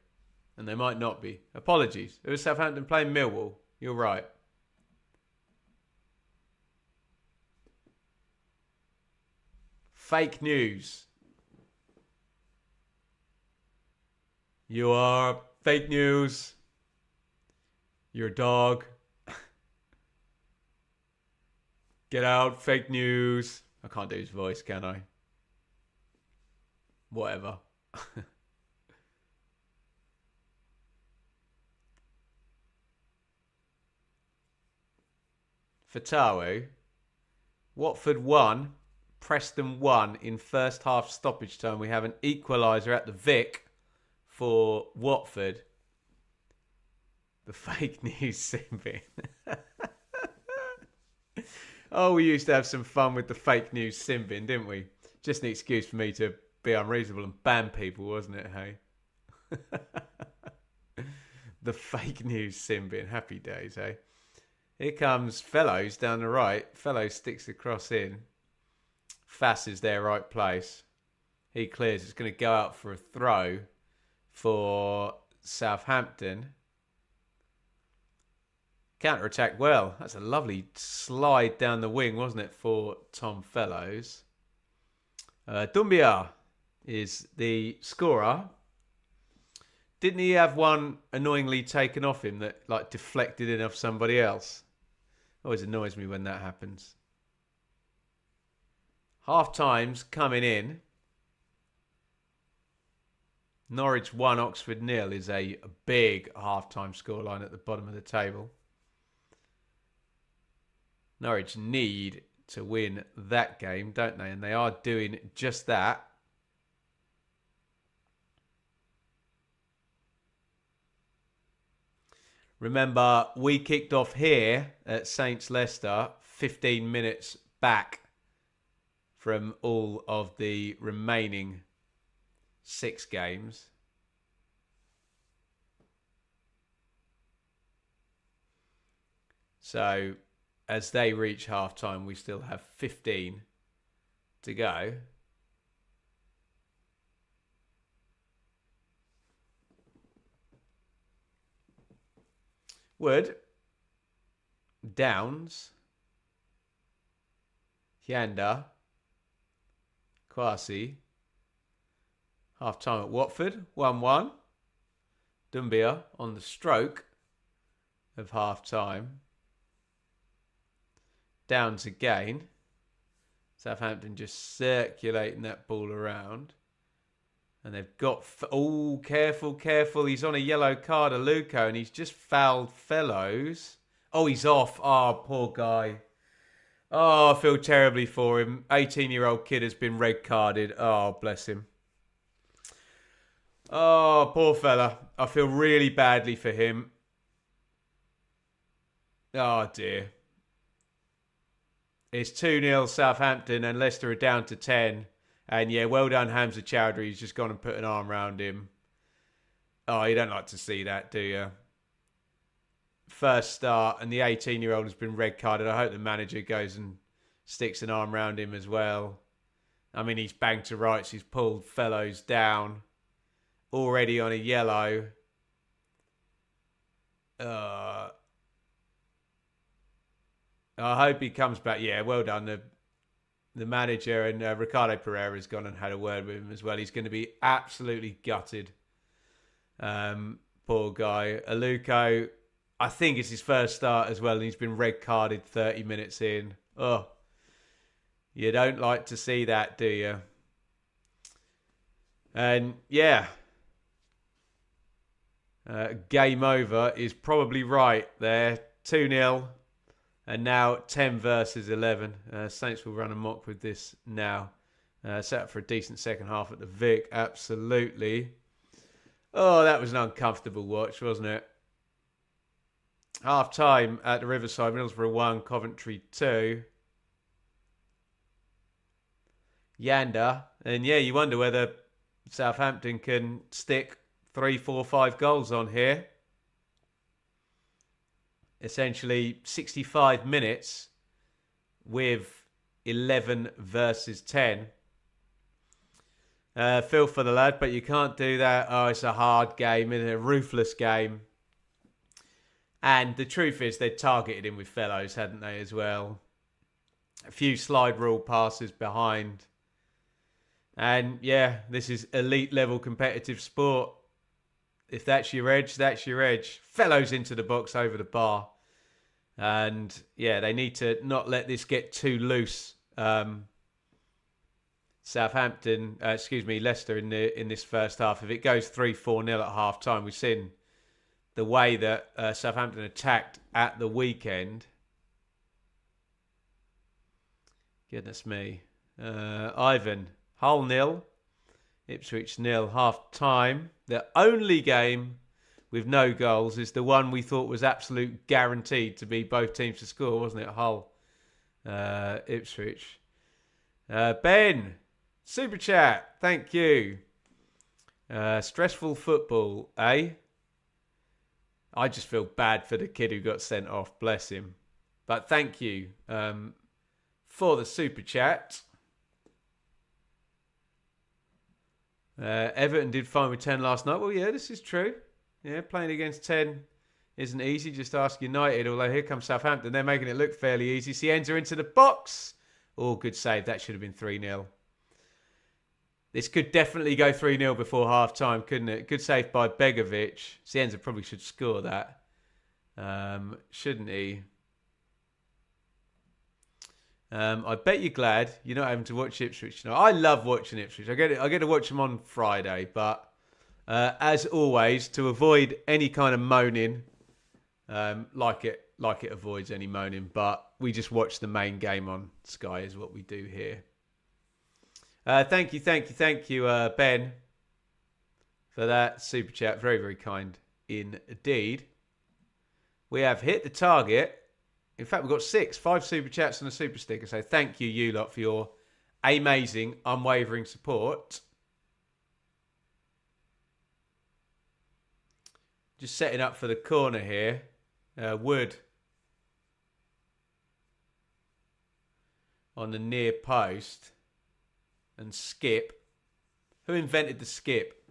And they might not be. Apologies. It was Southampton playing Millwall. You're right. Fake news. You are fake news. You're a dog. Get out, fake news. I can't do his voice, can I? Whatever. Fatawu. Watford 1, Preston 1 in first half stoppage time. We have an equaliser at the Vic for Watford. The fake news sin bin. Oh, we used to have some fun with the fake news sin bin, didn't we? Just an excuse for me to be unreasonable and ban people, wasn't it, hey? The fake news sin bin. Happy days, hey? Here comes Fellows down the right. Fellows sticks the cross in. Fass is there, right place. He clears. It's going to go out for a throw for Southampton. Counter-attack well. That's a lovely slide down the wing, wasn't it, for Tom Fellows. Doumbia is the scorer. Didn't he have one annoyingly taken off him that like deflected in off somebody else? Always annoys me when that happens. Half times coming in. Norwich 1, Oxford 0 is a big half-time scoreline at the bottom of the table. Norwich need to win that game, don't they? And they are doing just that. Remember, we kicked off here at Saints Leicester 15 minutes back from all of the remaining 6 games. So, as they reach half-time, we still have 15 to go. Wood, Downs, Yanda, Kwasi. Half-time at Watford, 1-1. Doumbia on the stroke of half-time. Downs again. Southampton just circulating that ball around. And they've got... Oh, careful, careful. He's on a yellow card, Aluko, and he's just fouled Fellows. Oh, he's off. Oh, poor guy. Oh, I feel terribly for him. 18-year-old kid has been red carded. Oh, bless him. Oh, poor fella. I feel really badly for him. Oh, dear. It's 2-0 Southampton and Leicester are down to 10. And yeah, well done Hamza Chowdhury. He's just gone and put an arm around him. Oh, you don't like to see that, do you? First start and the 18-year-old has been red carded. I hope the manager goes and sticks an arm around him as well. I mean, he's banged to rights. He's pulled Fellows down. Already on a yellow. I hope he comes back. Yeah, well done. The manager and Ricardo Pereira has gone and had a word with him as well. He's going to be absolutely gutted. Poor guy. Aluko, I think it's his first start as well, and he's been red carded 30 minutes in. Oh, you don't like to see that, do you? And yeah, game over is probably right there. 2-0. And now 10 versus 11. Saints will run amok with this now. Set up for a decent second half at the Vic. Absolutely. Oh, that was an uncomfortable watch, wasn't it? Half time at the Riverside. Middlesbrough 1, Coventry 2. Yanda. And yeah, you wonder whether Southampton can stick 3, 4, 5 goals on here. Essentially 65 minutes with 11 versus 10. Feel for the lad, but you can't do that. Oh, it's a hard game, it's a ruthless game. And the truth is, they targeted him with Fellows, hadn't they, as well? A few slide rule passes behind. And yeah, this is elite level competitive sport. If that's your edge, that's your edge. Fellows into the box over the bar. And yeah, they need to not let this get too loose. Leicester in this first half. If it goes 3-4-0 at half time, we've seen the way that Southampton attacked at the weekend. Goodness me. Ivan, Hull 0 Ipswich 0, half time. The only game with no goals is the one we thought was absolute guaranteed to be both teams to score, wasn't it? Hull, Ipswich. Ben, super chat, thank you. Stressful football, eh? I just feel bad for the kid who got sent off, bless him. But thank you for the super chat. Everton did fine with 10 last night. Well, yeah, this is true. Yeah, playing against 10 isn't easy. Just ask United, although here comes Southampton. They're making it look fairly easy. Cienza into the box. Oh, good save. That should have been 3-0. This could definitely go 3-0 before half-time, couldn't it? Good save by Begovic. Cienza probably should score that. Shouldn't he? I bet you're glad you're not having to watch Ipswich tonight. I love watching Ipswich. I get to watch them on Friday, but as always, to avoid any kind of moaning, like it avoids any moaning, but we just watch the main game on Sky is what we do here. Thank you, Ben, for that super chat. Very, very kind indeed. We have hit the target. In fact, we've got 5 super chats and a super sticker. So thank you lot, for your amazing, unwavering support. Just setting up for the corner here. Wood on the near post. And skip. Who invented the skip?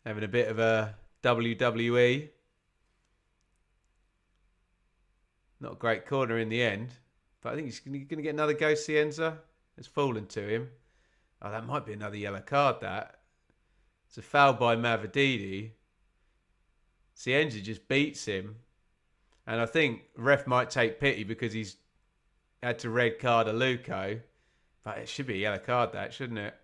Having a bit of a WWE. Not a great corner in the end. But I think he's going to get another go, Cienza. It's fallen to him. Oh, that might be another yellow card, that. It's a foul by Mavididi. Cienza just beats him. And I think ref might take pity because he's had to red card Aluko. But it should be a yellow card, that, shouldn't it?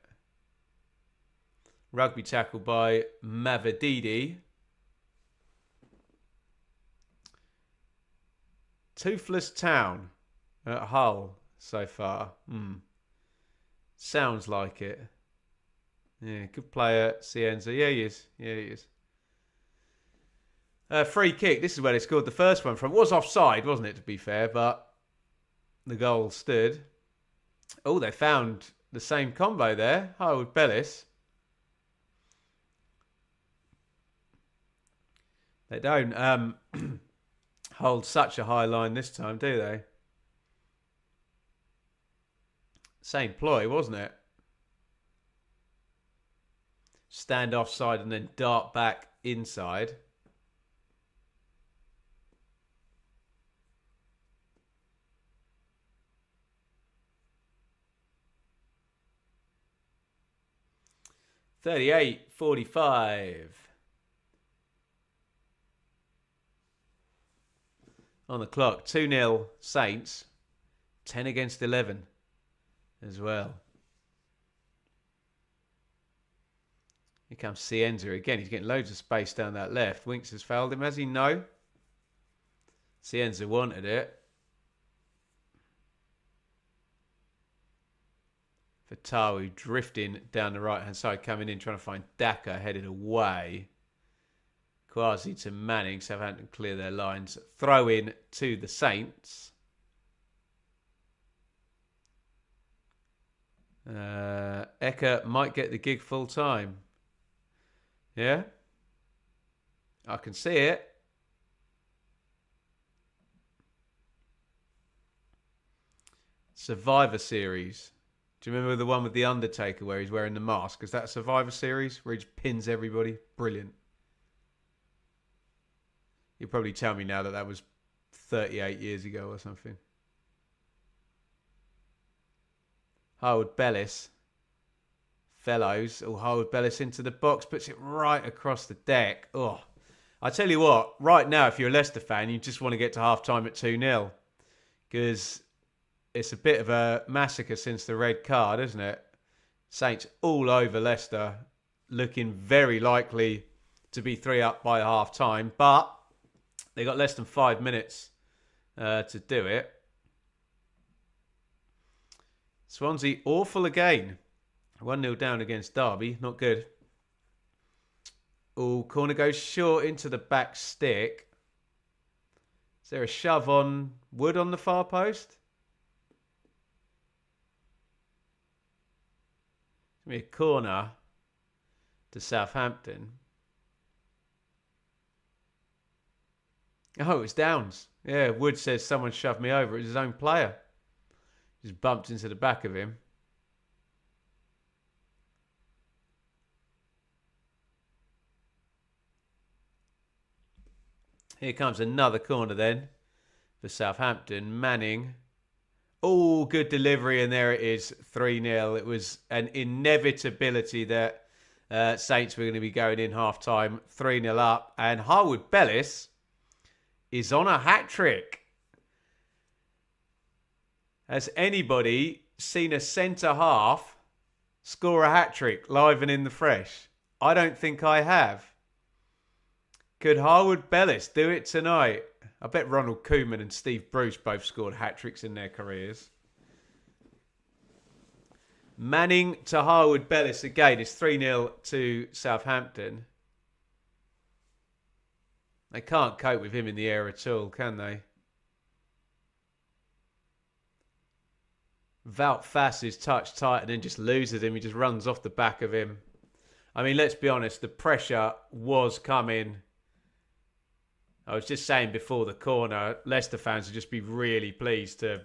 Rugby tackle by Mavididi. Toothless Town at Hull so far. Sounds like it. Yeah, good player, Cienza. Yeah, he is. Free kick. This is where they scored the first one from. It was offside, wasn't it, to be fair, but the goal stood. Oh, they found the same combo there. Howard Bellis. They don't hold such a high line this time, do they? Same ploy, wasn't it? Stand offside and then dart back inside. $38.45 on the clock. 2-0 Saints. 10 against 11 as well. Here comes Cienza again. He's getting loads of space down that left. Winks has fouled him, has he? No. Cienza wanted it. Fatawu drifting down the right-hand side, coming in, trying to find Daka, headed away. Quasi to Manning. Southampton clear their lines. Throw in to the Saints. Eka might get the gig full time. Yeah? I can see it. Survivor Series. Do you remember the one with The Undertaker where he's wearing the mask? Is that a Survivor Series where he just pins everybody? Brilliant. You'll probably tell me now that that was 38 years ago or something. Howard Bellis. Fellows. Oh, Howard Bellis into the box. Puts it right across the deck. Oh, I tell you what. Right now, if you're a Leicester fan, you just want to get to half-time at 2-0. Because it's a bit of a massacre since the red card, isn't it? Saints all over Leicester. Looking very likely to be 3 up by half-time. But they got less than 5 minutes to do it. Swansea awful again. 1-0 down against Derby. Not good. Oh, corner goes short into the back stick. Is there a shove on Wood on the far post? It's going to be a corner to Southampton. Oh, it's Downs. Yeah, Wood says someone shoved me over. It was his own player. Just bumped into the back of him. Here comes another corner then for Southampton. Manning. Oh, good delivery, and there it is, 3-0. It was an inevitability that Saints were going to be going in half-time, 3-0 up. And Harwood-Bellis is on a hat-trick. Has anybody seen a centre-half score a hat-trick live and in the fresh? I don't think I have. Could Harwood-Bellis do it tonight? I bet Ronald Koeman and Steve Bruce both scored hat-tricks in their careers. Manning to Harwood-Bellis again. It's 3-0 to Southampton. They can't cope with him in the air at all, can they? Wout Faes is touch tight and then just loses him. He just runs off the back of him. I mean, let's be honest. The pressure was coming. I was just saying before the corner, Leicester fans would just be really pleased to,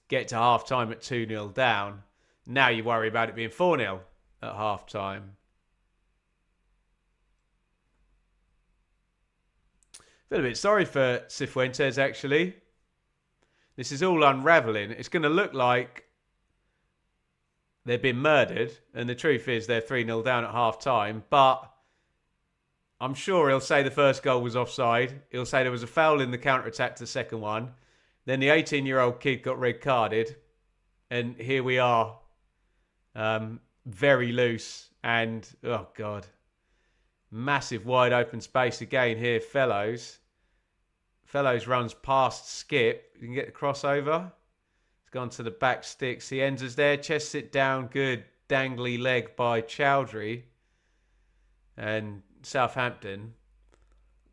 get to half-time at 2-0 down. Now you worry about it being 4-0 at half-time. Feel a bit sorry for Cifuentes, actually. This is all unravelling. It's going to look like they've been murdered, and the truth is they're 3-0 down at half-time, but I'm sure he'll say the first goal was offside. He'll say there was a foul in the counter-attack to the second one. Then the 18-year-old kid got red-carded. And here we are. Very loose. And, oh, God. Massive wide-open space again here, Fellows. Fellows runs past Skip. You can get the crossover. It's gone to the back sticks. He ends us there. Chest it down. Good dangly leg by Chowdhury. And Southampton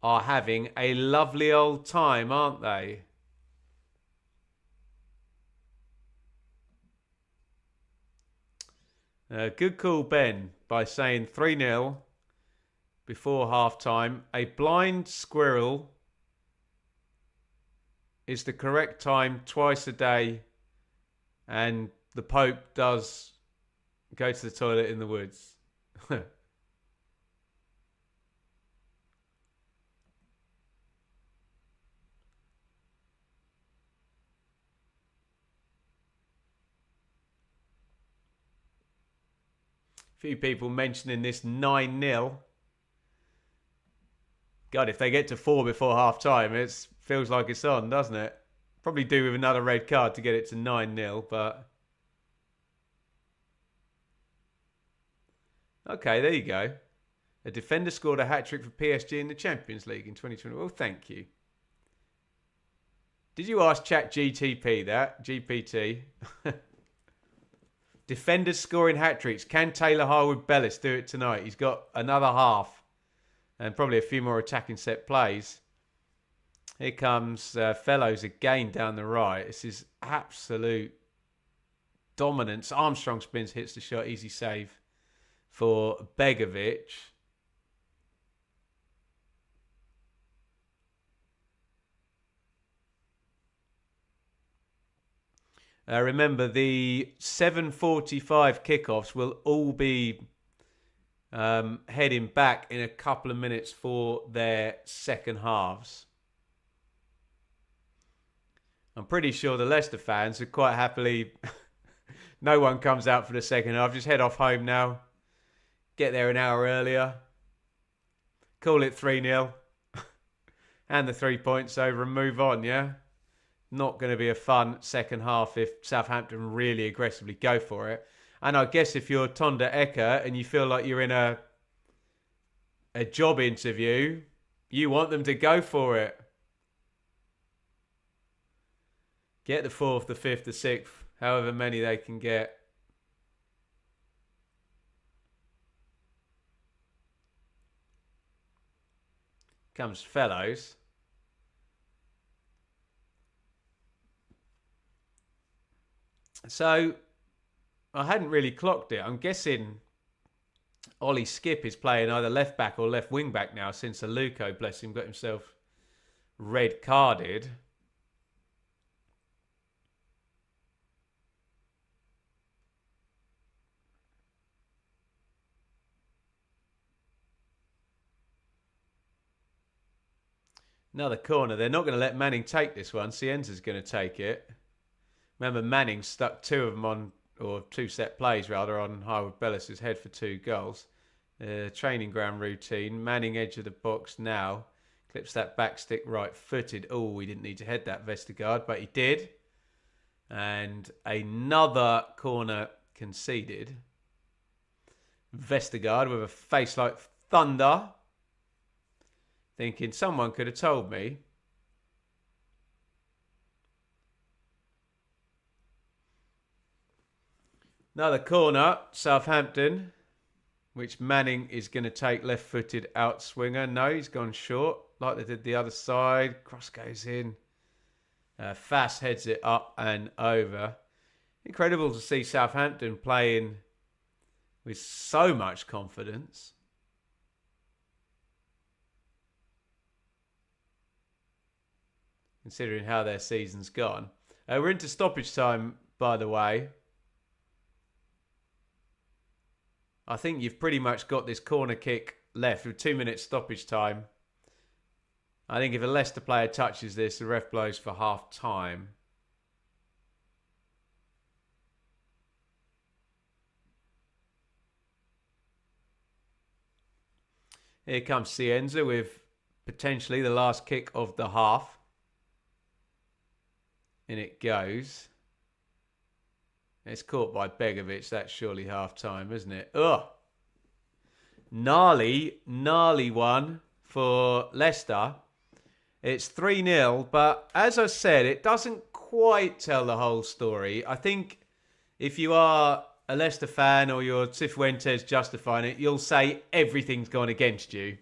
are having a lovely old time, aren't they? Good call, Ben, by saying 3-0 before half-time. A blind squirrel is the correct time twice a day, and the Pope does go to the toilet in the woods. Few people mentioning this 9-0. God, if they get to 4 before half-time, it feels like it's on, doesn't it? Probably do with another red card to get it to 9-0, but... Okay, there you go. A defender scored a hat-trick for PSG in the Champions League in 2020. Well, thank you. Did you ask ChatGTP that? GPT? Defenders scoring hat-tricks. Can Taylor Harwood-Bellis do it tonight? He's got another half and probably a few more attacking set plays. Here comes Fellows again down the right. This is absolute dominance. Armstrong spins, hits the shot. Easy save for Begovic. Remember, the 7:45 kickoffs will all be heading back in a couple of minutes for their second halves. I'm pretty sure the Leicester fans would quite happily... no one comes out for the second half. Just head off home now. Get there an hour earlier. Call it 3-0. And the 3 points over and move on, yeah? Not going to be a fun second half if Southampton really aggressively go for it. And I guess if you're Tonda Eka and you feel like you're in a job interview, you want them to go for it. Get the fourth, the fifth, the sixth, however many they can get. Comes Fellows. So I hadn't really clocked it. I'm guessing Ollie Skip is playing either left back or left wing back now since Aluko, bless him, got himself red carded. Another corner. They're not going to let Manning take this one. Cienza's going to take it. Remember, Manning stuck two of them on, or two set plays rather, on Harwood Bellis's head for 2 goals. Training ground routine. Manning edge of the box now. Clips that back stick right footed. Oh, we didn't need to head that Vestergaard, but he did. And another corner conceded. Vestergaard with a face like thunder. Thinking someone could have told me. Another corner, Southampton, which Manning is going to take left-footed out-swinger. No, he's gone short, like they did the other side. Cross goes in. Fass heads it up and over. Incredible to see Southampton playing with so much confidence. Considering how their season's gone. We're into stoppage time, by the way. I think you've pretty much got this corner kick left with 2 minutes stoppage time. I think if a Leicester player touches this, the ref blows for half time. Here comes Cienza with potentially the last kick of the half. In it goes. It's caught by Begovic. That's surely half time, isn't it? Ugh. Gnarly one for Leicester. It's 3-0, but as I said, it doesn't quite tell the whole story. I think if you are a Leicester fan or you're Cifuentes justifying it, you'll say everything's gone against you.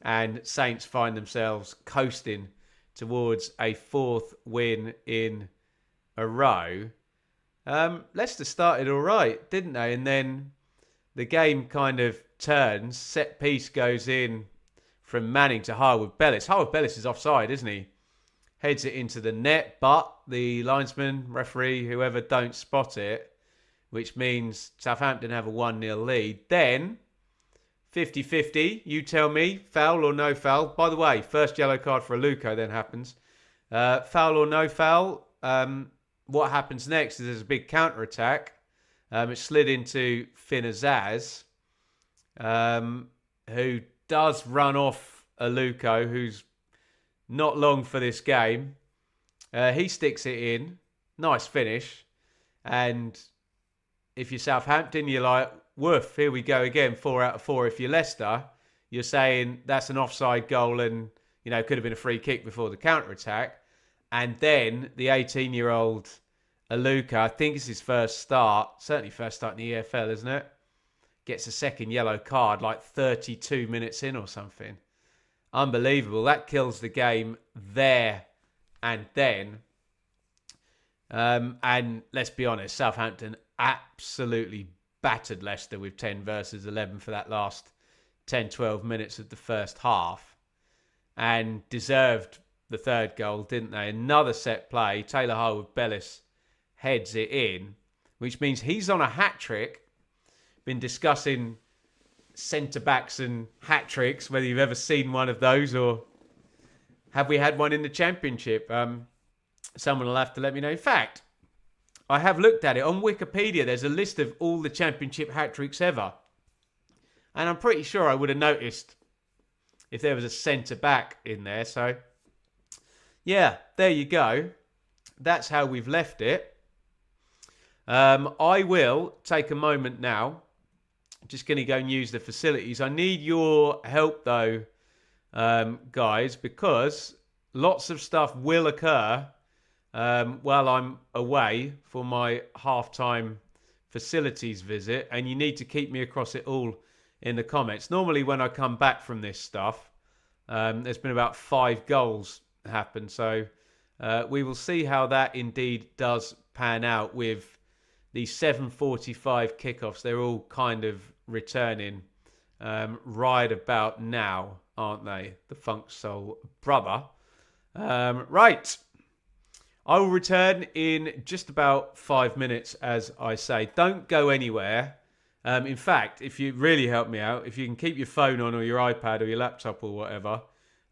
And Saints find themselves coasting towards a 4th win in a row. Leicester started all right, didn't they? And then the game kind of turns. Set piece goes in from Manning to Harwood Bellis. Harwood Bellis is offside, isn't he? Heads it into the net, but the linesman, referee, whoever don't spot it, which means Southampton have a 1-0 lead. Then 50-50, you tell me, foul or no foul. By the way, first yellow card for Aluko then happens. Foul or no foul, what happens next is there's a big counter-attack. It slid into Finn Azaz, who does run off Aluko, who's not long for this game. He sticks it in. Nice finish. And if you're Southampton, you're like, woof, here we go again, 4 out of 4. If you're Leicester, you're saying that's an offside goal and, you know, could have been a free kick before the counter-attack. And then the 18-year-old Aluko, I think it's his first start, certainly first start in the EFL, isn't it? Gets a second yellow card like 32 minutes in or something. Unbelievable. That kills the game there and then. And let's be honest, Southampton absolutely battered Leicester with 10 versus 11 for that last 10-12 minutes of the first half. And deserved the third goal, didn't they? Another set play. Taylor Harwood Bellis heads it in, which means he's on a hat-trick. Been discussing centre-backs and hat-tricks, whether you've ever seen one of those or have we had one in the Championship? Someone will have to let me know. In fact, I have looked at it. On Wikipedia, there's a list of all the Championship hat-tricks ever. And I'm pretty sure I would have noticed if there was a centre-back in there. So, yeah, there you go. That's how we've left it. I will take a moment now. Just going to go and use the facilities. I need your help, though, guys, because lots of stuff will occur while I'm away for my half-time facilities visit, and you need to keep me across it all in the comments. Normally when I come back from this stuff, there's been about 5 goals happen, so we will see how that indeed does pan out with the 7:45 kickoffs. They're all kind of returning right about now, aren't they? The Funk Soul Brother. Right. I will return in just about 5 minutes, as I say. Don't go anywhere. In fact, if you really help me out, if you can keep your phone on or your iPad or your laptop or whatever,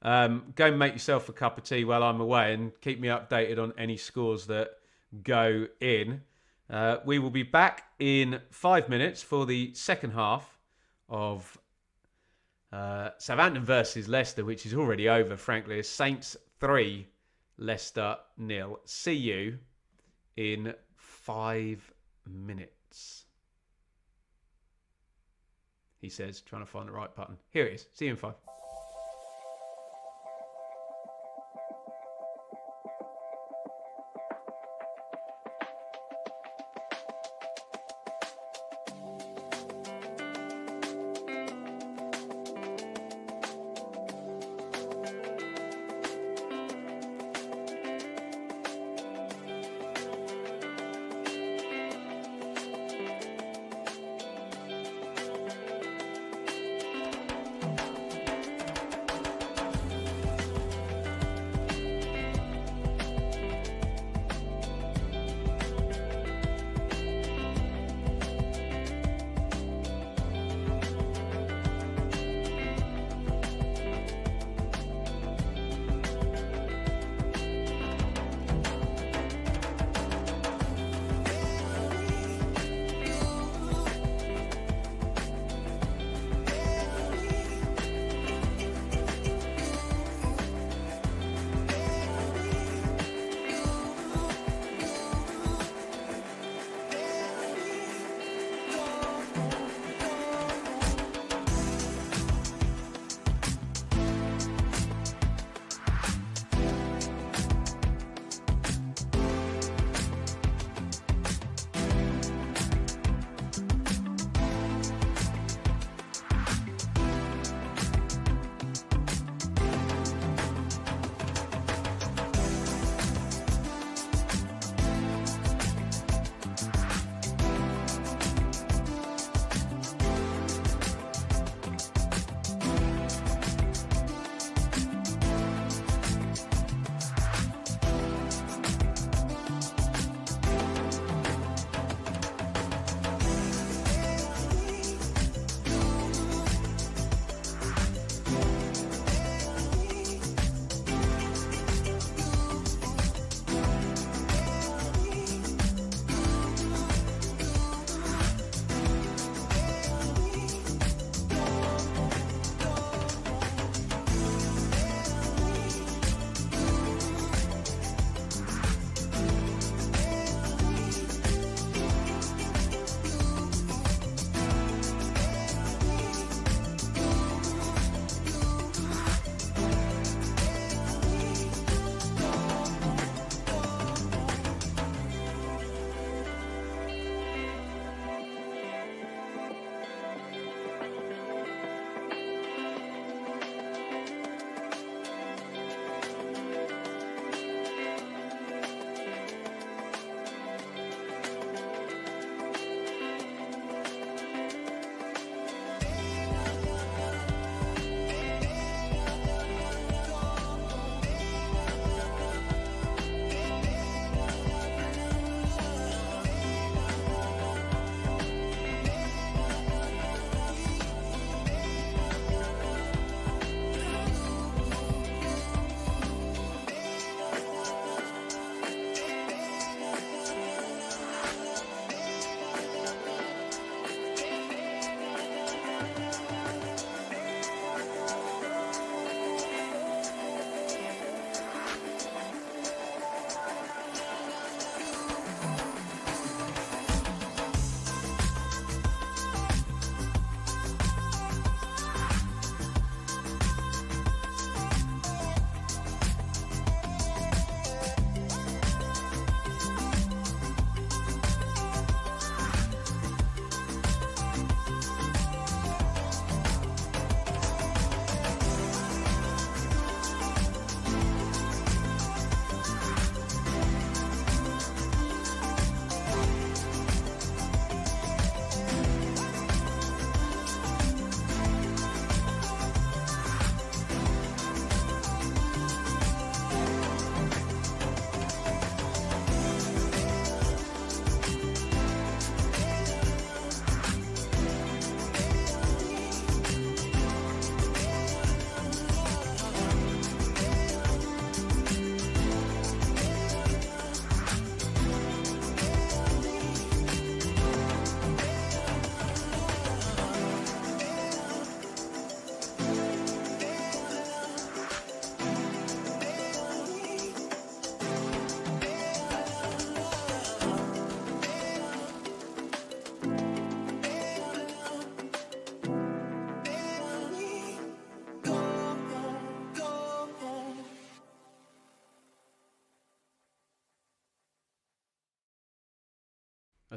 go and make yourself a cup of tea while I'm away and keep me updated on any scores that go in. We will be back in 5 minutes for the second half of Southampton versus Leicester, which is already over, frankly. Saints 3, Leicester 0. See you in 5 minutes. He says, trying to find the right button. Here it is. See you in 5.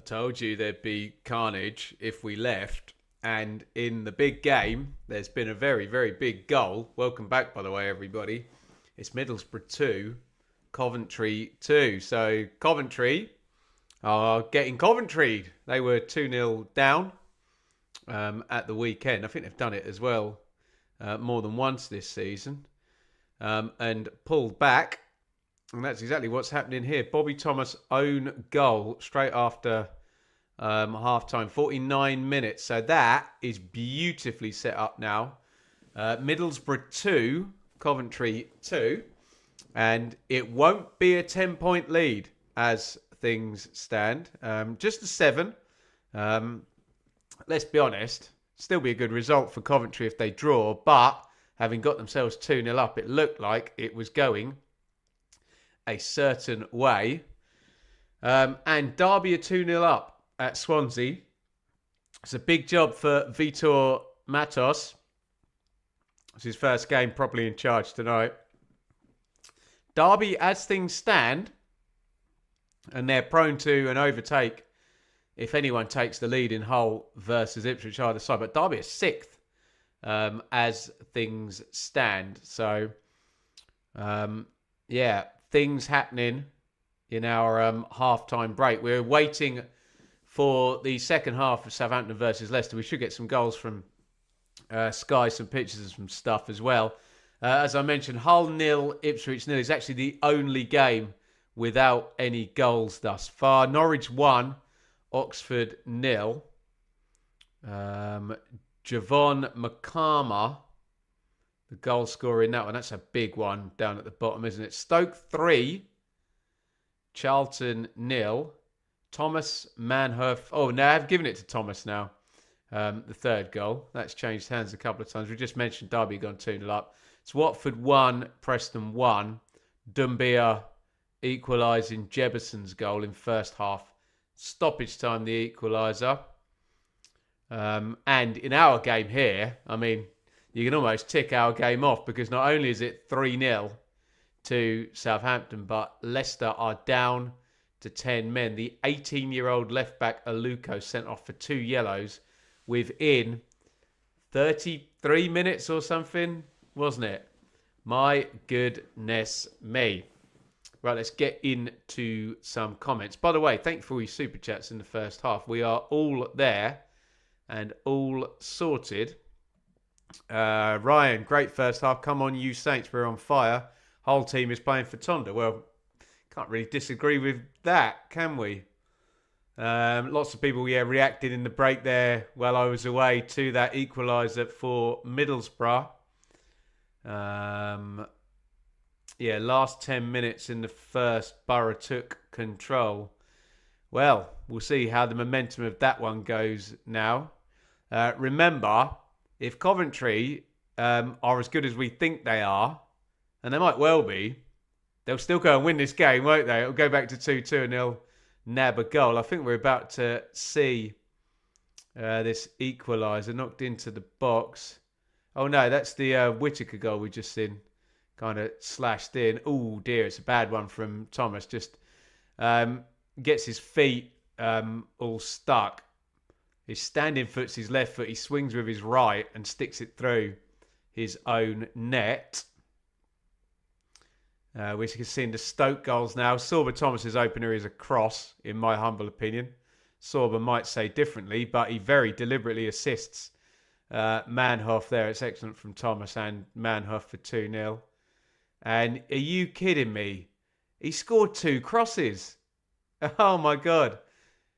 told you there'd be carnage if we left. And in the big game, there's been a very, very big goal. Welcome back, by the way, everybody. It's Middlesbrough 2, Coventry 2. So Coventry are getting Coventry'd. They were 2-0 down at the weekend. I think they've done it as well more than once this season. And pulled back. And that's exactly what's happening here. Bobby Thomas' own goal straight after half-time. 49 minutes. So that is beautifully set up now. Middlesbrough 2, Coventry 2. And it won't be a 10-point lead as things stand. Just a 7. Let's be honest. Still be a good result for Coventry if they draw. But having got themselves 2-0 up, it looked like it was going a certain way. And Derby are 2-0 up at Swansea. It's a big job for Vitor Matos. It's his first game properly in charge tonight. Derby, as things stand, and they're prone to an overtake if anyone takes the lead in Hull versus Ipswich either side. But Derby is 6th as things stand. So, things happening in our half-time break. We're waiting for the second half of Southampton versus Leicester. We should get some goals from Sky, some pictures and some stuff as well. As I mentioned, Hull 0, Ipswich 0 is actually the only game without any goals thus far. Norwich 1, Oxford 0. Javon McCarmer, the goal scorer in that one. That's a big one down at the bottom, isn't it? Stoke 3, Charlton 0. Thomas Manhoef. Oh, no, I've given it to Thomas now. The third goal. That's changed hands a couple of times. We just mentioned Derby gone 2-0 up. It's Watford 1, Preston 1. Doumbia equalising Jebuson's goal in first half. Stoppage time, the equaliser. And in our game here, I mean, you can almost tick our game off because not only is it 3-0 to Southampton, but Leicester are down to 10 men. The 18-year-old left-back Aluko sent off for 2 yellows within 33 minutes or something, wasn't it? My goodness me. Right, let's get into some comments. By the way, thank you for all your super chats in the first half. We are all there and all sorted. Ryan, great first half. Come on, you Saints, we're on fire. Whole team is playing for Tonda. Well, can't really disagree with that, can we? Lots of people, reacted in the break there while I was away to that equaliser for Middlesbrough. Last 10 minutes in the first, Borough took control. Well, we'll see how the momentum of that one goes now. Remember, if Coventry are as good as we think they are, and they might well be, they'll still go and win this game, won't they? It'll go back to 2-2 and they'll nab a goal. I think we're about to see this equaliser knocked into the box. Oh no, that's the Whittaker goal we just seen. Kind of slashed in. Oh dear, it's a bad one from Thomas. Just gets his feet all stuck. His standing foot's his left foot. He swings with his right and sticks it through his own net. We can see in the Stoke goals now. Sorba Thomas's opener is a cross, in my humble opinion. Sorba might say differently, but he very deliberately assists Manhoef there. It's excellent from Thomas and Manhoef for 2-0. And are you kidding me? He scored 2 crosses. Oh my God.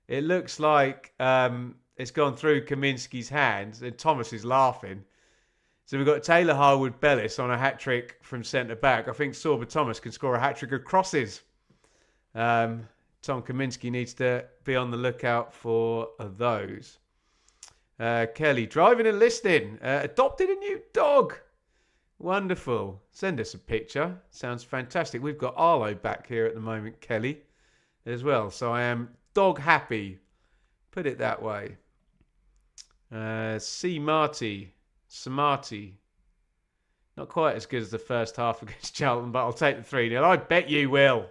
It looks like it's gone through Kaminski's hands and Thomas is laughing. So we've got Taylor Harwood-Bellis on a hat-trick from centre-back. I think Sorba Thomas can score a hat-trick of crosses. Tom Kaminski needs to be on the lookout for those. Kelly, driving and listening. Adopted a new dog. Wonderful. Send us a picture. Sounds fantastic. We've got Arlo back here at the moment, Kelly, as well. So I am dog happy. Put it that way. C. Marty. Samarty. Not quite as good as the first half against Charlton, but I'll take the 3-0. I bet you will.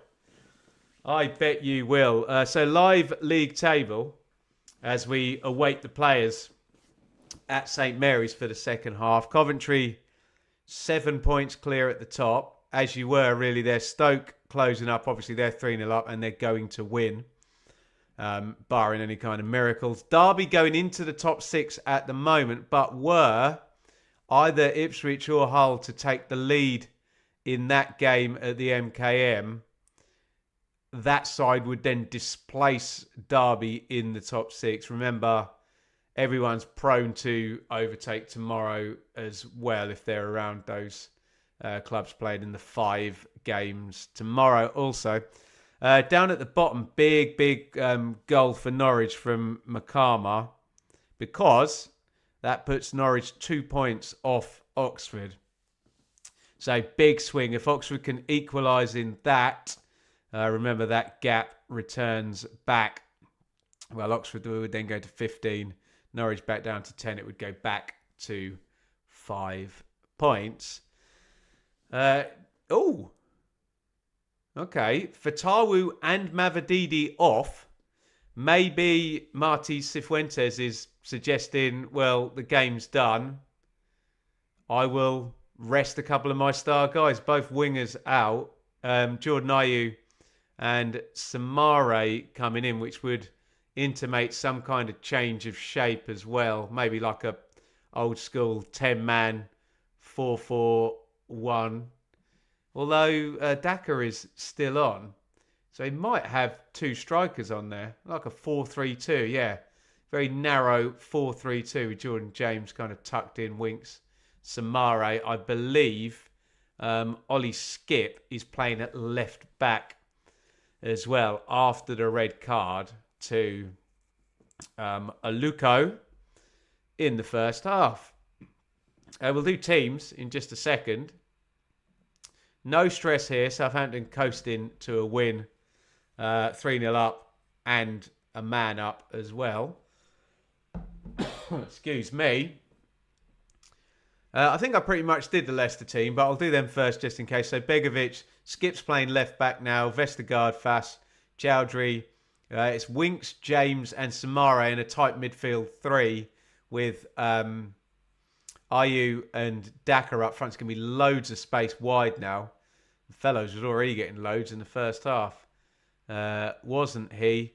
I bet you will. So live league table as we await the players at St Mary's for the second half. Coventry 7 points clear at the top, as you were really. They're Stoke closing up. Obviously they're 3-0 up and they're going to win, barring any kind of miracles. Derby going into the top 6 at the moment, but were either Ipswich or Hull to take the lead in that game at the MKM, that side would then displace Derby in the top 6. Remember, everyone's prone to overtake tomorrow as well if they're around those clubs played in the 5 games tomorrow also. Down at the bottom, big goal for Norwich from Makama, because that puts Norwich 2 points off Oxford. So big swing. If Oxford can equalise in that, remember that gap returns back. Well, Oxford would then go to 15. Norwich back down to 10. It would go back to 5 points. Okay. Fatawu and Mavadidi off. Maybe Martí Cifuentes is suggesting, well, the game's done. I will rest a couple of my star guys. Both wingers out. Jordan Ayew and Samare coming in, which would intimate some kind of change of shape as well. Maybe like a old school 10-man 4-4-1. Although Daka is still on. So he might have 2 strikers on there. Like a 4-3-2, yeah. Very narrow 4-3-2 with Jordan James kind of tucked in, Winks. Samare, I believe Ollie Skip is playing at left back as well after the red card to Aluko in the first half. We'll do teams in just a second. No stress here. Southampton coasting to a win. 3-0 up and a man up as well. Excuse me. I think I pretty much did the Leicester team, but I'll do them first just in case. So Begovic, Skip's playing left back now. Vestergaard, Fass, Chowdhury. It's Winks, James and Samare in a tight midfield 3 with Ayew and Daka up front. It's going to be loads of space wide now. Fellows was already getting loads in the first half. Wasn't he?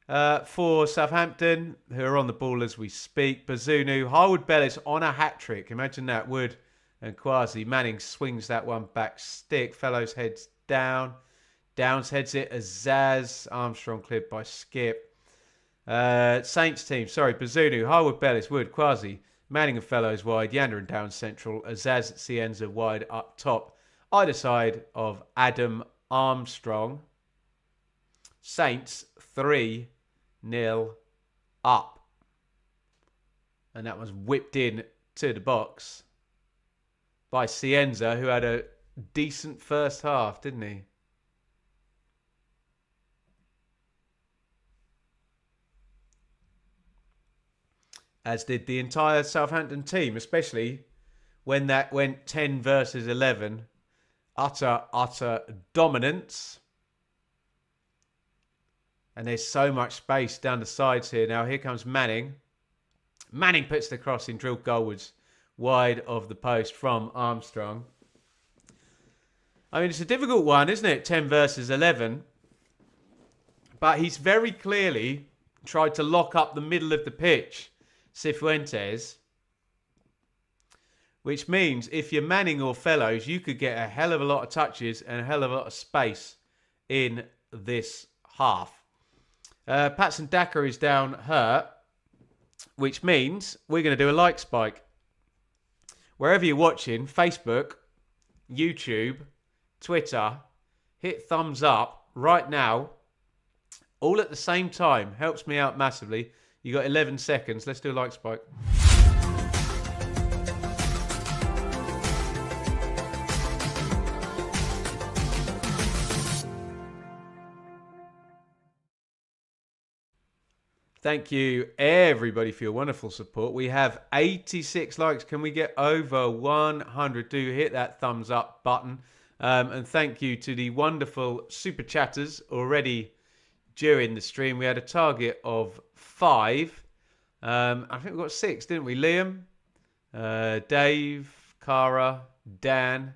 For Southampton, who are on the ball as we speak, Bazunu, Harwood Bellis on a hat-trick. Imagine that, Wood and Quasi. Manning swings that one back stick. Fellows heads down. Downs heads it as Zaz. Armstrong cleared by Skip. Saints team, sorry, Bazunu, Harwood Bellis, Wood, Quasi. Manning and Fellows wide. Yander and Downs central. Azaz, Cienza wide up top. Either side of Adam Armstrong. Saints 3-0 up. And that was whipped in to the box by Cienza, who had a decent first half, didn't he? As did the entire Southampton team, especially when that went 10 versus 11. Utter dominance. And there's so much space down the sides here. Now here comes Manning. Manning puts the cross in, drilled goalwards, wide of the post from Armstrong. I mean, it's a difficult one, isn't it? 10 versus 11. But he's very clearly tried to lock up the middle of the pitch, Cifuentes. Which means if you're Manning or Fellows, you could get a hell of a lot of touches and a hell of a lot of space in this half. Patson Daka is down hurt, which means we're going to do a like spike. Wherever you're watching, Facebook, YouTube, Twitter, hit thumbs up right now, all at the same time. Helps me out massively. You got 11 seconds. Let's do a like spike. Thank you, everybody, for your wonderful support. We have 86 likes. Can we get over 100? Do hit that thumbs up button. And thank you to the wonderful super chatters already during the stream. We had a target of 5. I think we got 6, didn't we? Liam, Dave, Cara, Dan,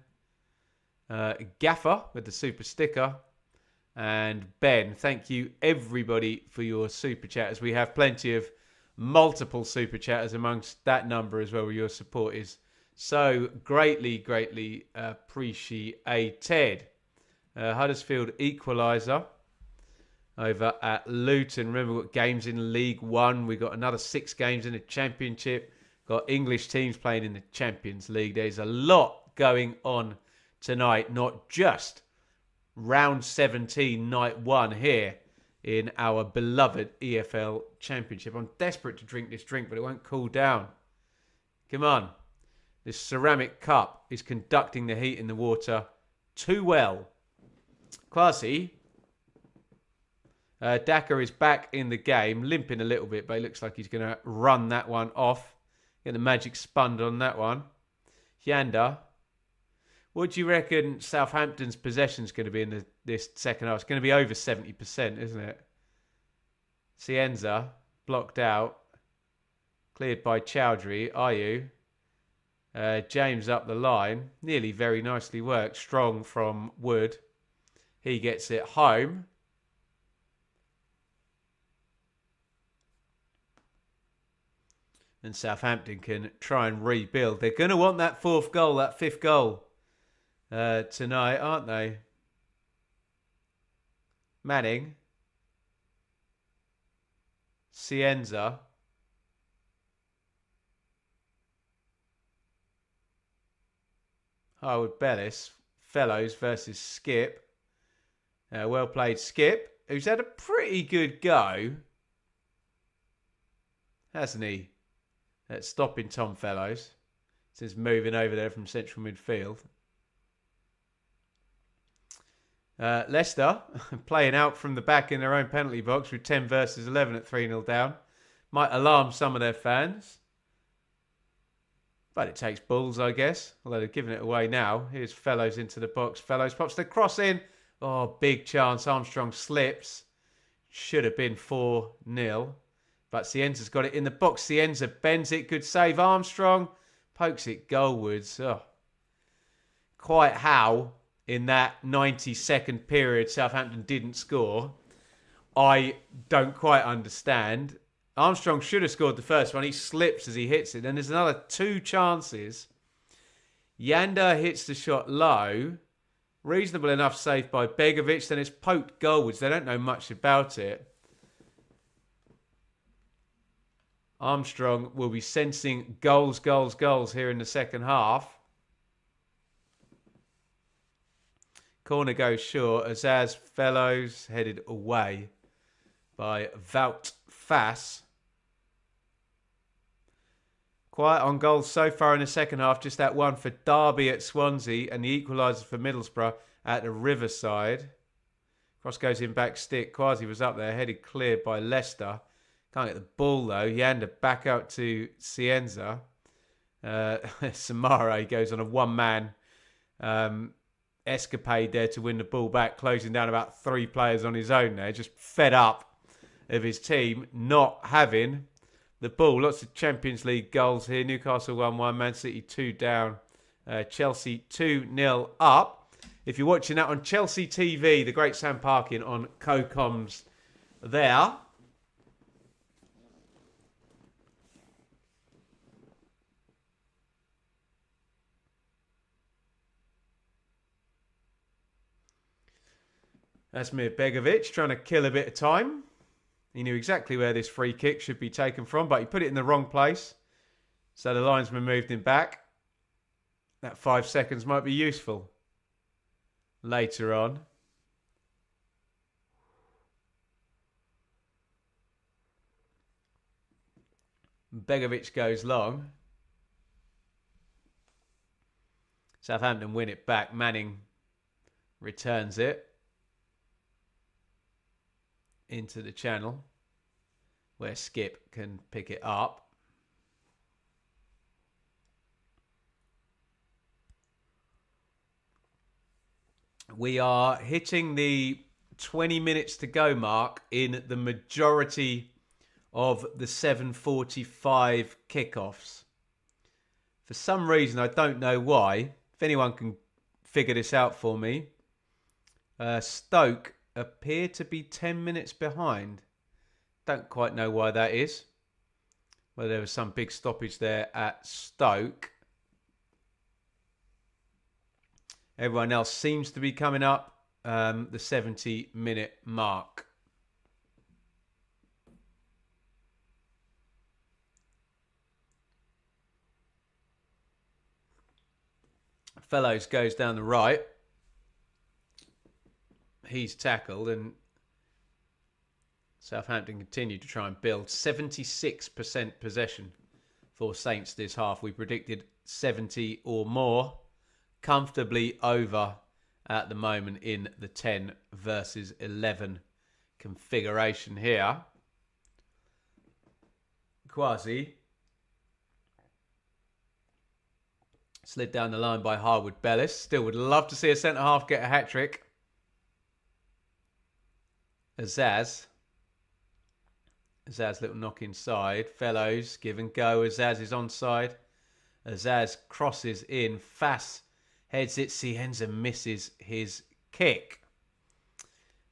Gaffer with the super sticker, and Ben. Thank you everybody for your super chatters. We have plenty of multiple super chatters amongst that number as well, where your support is so greatly appreciated. Huddersfield equaliser over at Luton. Remember, we've got games in League One. We've got another 6 games in the Championship. Got English teams playing in the Champions League. There's a lot going on tonight, not just round 17, night 1 here in our beloved EFL Championship. I'm desperate to drink this drink, but it won't cool down. Come on. This ceramic cup is conducting the heat in the water too well. Kwasi. Daka is back in the game, limping a little bit, but it looks like he's going to run that one off. Get the magic spun on that one. Yanda. What do you reckon Southampton's possession is going to be in this second half? It's going to be over 70%, isn't it? Cienza, blocked out. Cleared by Chowdhury. Ayew. James up the line. Nearly very nicely worked. Strong from Wood. He gets it home. And Southampton can try and rebuild. They're going to want that 4th goal, that 5th goal tonight, aren't they? Manning. Cienza. Harwood Bellis. Fellows versus Skip. Well played, Skip, who's had a pretty good go, hasn't he, at stopping Tom Fellows since moving over there from central midfield. Leicester playing out from the back in their own penalty box with 10 versus 11 at 3-0 down. Might alarm some of their fans. But it takes balls, I guess. Although they're giving it away now. Here's Fellows into the box. Fellows pops the cross in. Oh, big chance. Armstrong slips. Should have been 4-0. But Cienza's got it in the box. Cienza bends it. Good save. Armstrong pokes it goalwards. Oh. Quite how in that 90-second period Southampton didn't score, I don't quite understand. Armstrong should have scored the first one. He slips as he hits it. Then there's another 2 chances. Yanda hits the shot low. Reasonable enough save by Begovic. Then it's poked goalwards. They don't know much about it. Armstrong will be sensing goals here in the second half. Corner goes short. Azaz Fellows headed away by Wout Fass. Quiet on goals so far in the second half. Just that one for Derby at Swansea and the equaliser for Middlesbrough at the Riverside. Cross goes in back stick. Kwasi was up there, headed clear by Leicester. Can't get the ball though. Yanda back out to Cienza. Samara goes on a one-man escapade there to win the ball back, closing down about 3 players on his own there. Just fed up of his team not having the ball. Lots of Champions League goals here. Newcastle 1-1, Man City 2 down, Chelsea 2-0 up. If you're watching that on Chelsea TV, the great Sam Parkin on co-coms there. That's Mir Begovic trying to kill a bit of time. He knew exactly where this free kick should be taken from, but he put it in the wrong place. So the linesman moved him back. That 5 seconds might be useful later on. Begovic goes long. Southampton win it back. Manning returns it into the channel where Skip can pick it up. We are hitting the 20 minutes to go mark in the majority of the 7:45 kickoffs. For some reason, I don't know why. If anyone can figure this out for me, Stoke appear to be 10 minutes behind. Don't quite know why that is. Whether there was some big stoppage there at Stoke. Everyone else seems to be coming up the 70-minute mark. Fellows goes down the right. He's tackled and Southampton continue to try and build. 76% possession for Saints this half. We predicted 70 or more. Comfortably over at the moment in the 10 versus 11 configuration here. Quasi slid down the line by Harwood Bellis. Still would love to see a centre-half get a hat-trick. Azaz, little knock inside. Fellows, give and go. Azaz is onside. Azaz crosses in. Fass heads it. Cienza misses his kick.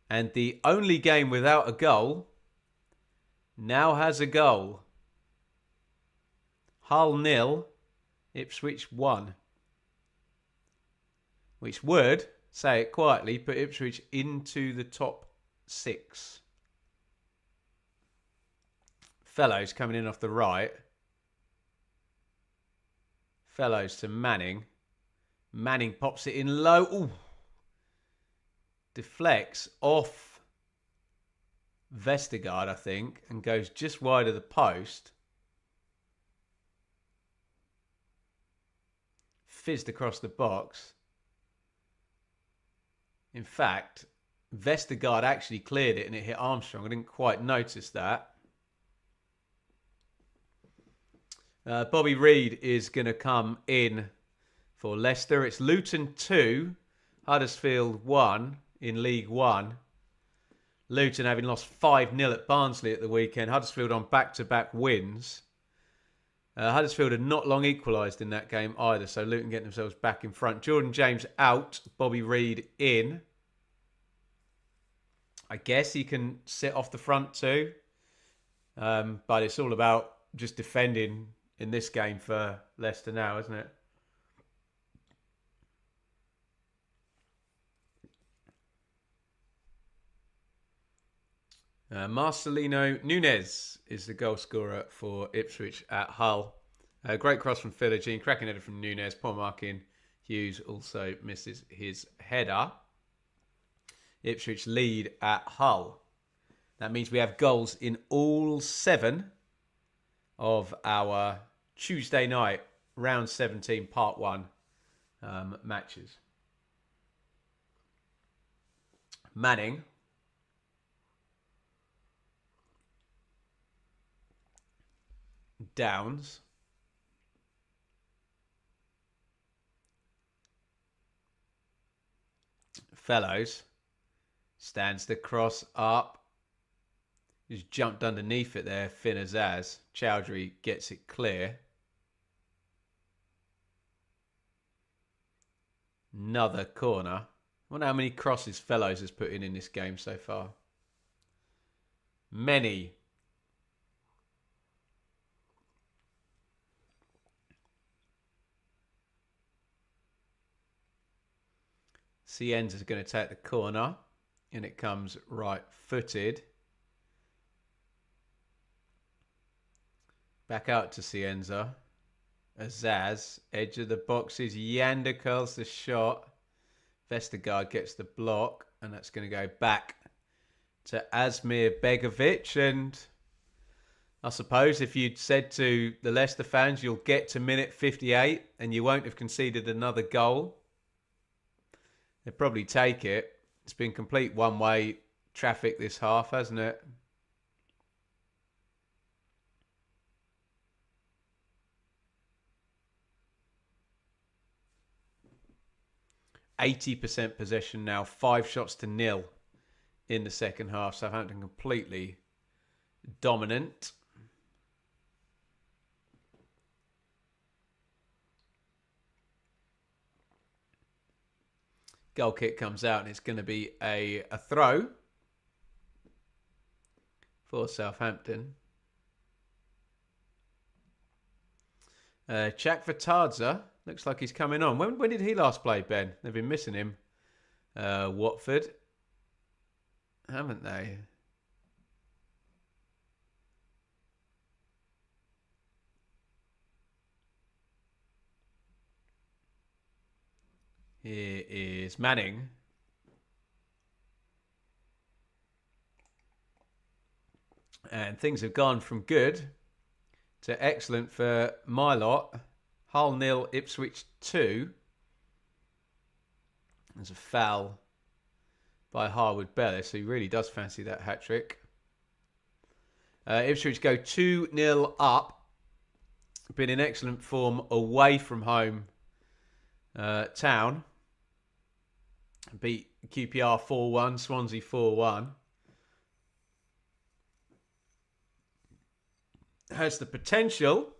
And the only game without a goal now has a goal. Hull 0, Ipswich 1. Which would, say it quietly, put Ipswich into the top 6. Fellows coming in off the right. Fellows to Manning. Manning pops it in low. Ooh. Deflects off Vestergaard, I think, and goes just wide of the post. Fizzed across the box. In fact, Vestergaard actually cleared it and it hit Armstrong. I didn't quite notice that. Bobby Reid is going to come in for Leicester. It's Luton 2, Huddersfield 1 in League One. Luton having lost 5-0 at Barnsley at the weekend. Huddersfield on back-to-back wins. Huddersfield had not long equalised in that game either, so Luton getting themselves back in front. Jordan James out, Bobby Reid in. I guess he can sit off the front too. But it's all about just defending in this game for Leicester now, isn't it? Marcelino Nunes is the goal scorer for Ipswich at Hull. Great cross from Philogene, cracking header from Nunes. Poor marking. Hughes also misses his header. Ipswich lead at Hull. That means we have goals in all 7 of our Tuesday night round 17 part 1 matches. Manning. Downs. Fellows. Stands the cross up. He's jumped underneath it there. Finn Azaz. Chowdhury gets it clear. Another corner. I wonder how many crosses Fellows has put in this game so far. Many. Cienza's going to take the corner. And it comes right-footed. Back out to Cienza. Azaz, edge of the boxes. Yander curls the shot. Vestergaard gets the block. And that's going to go back to Asmir Begovic. And I suppose if you'd said to the Leicester fans, you'll get to minute 58 and you won't have conceded another goal, they'd probably take it. It's been complete one-way traffic this half, hasn't it? 80% possession now, 5-0 in the second half. Southampton completely dominant. Goal kick comes out and it's going to be a throw for Southampton. Chak Vitadza looks like he's coming on. When did he last play, Ben? They've been missing him. Watford, haven't they? Here is Manning. And things have gone from good to excellent for my lot. Hull 0, Ipswich 2. There's a foul by Harwood Bellis, who really does fancy that hat-trick. Ipswich go 2-0 up. Been in excellent form away from home town. Beat QPR 4-1, Swansea 4-1. Has the potential,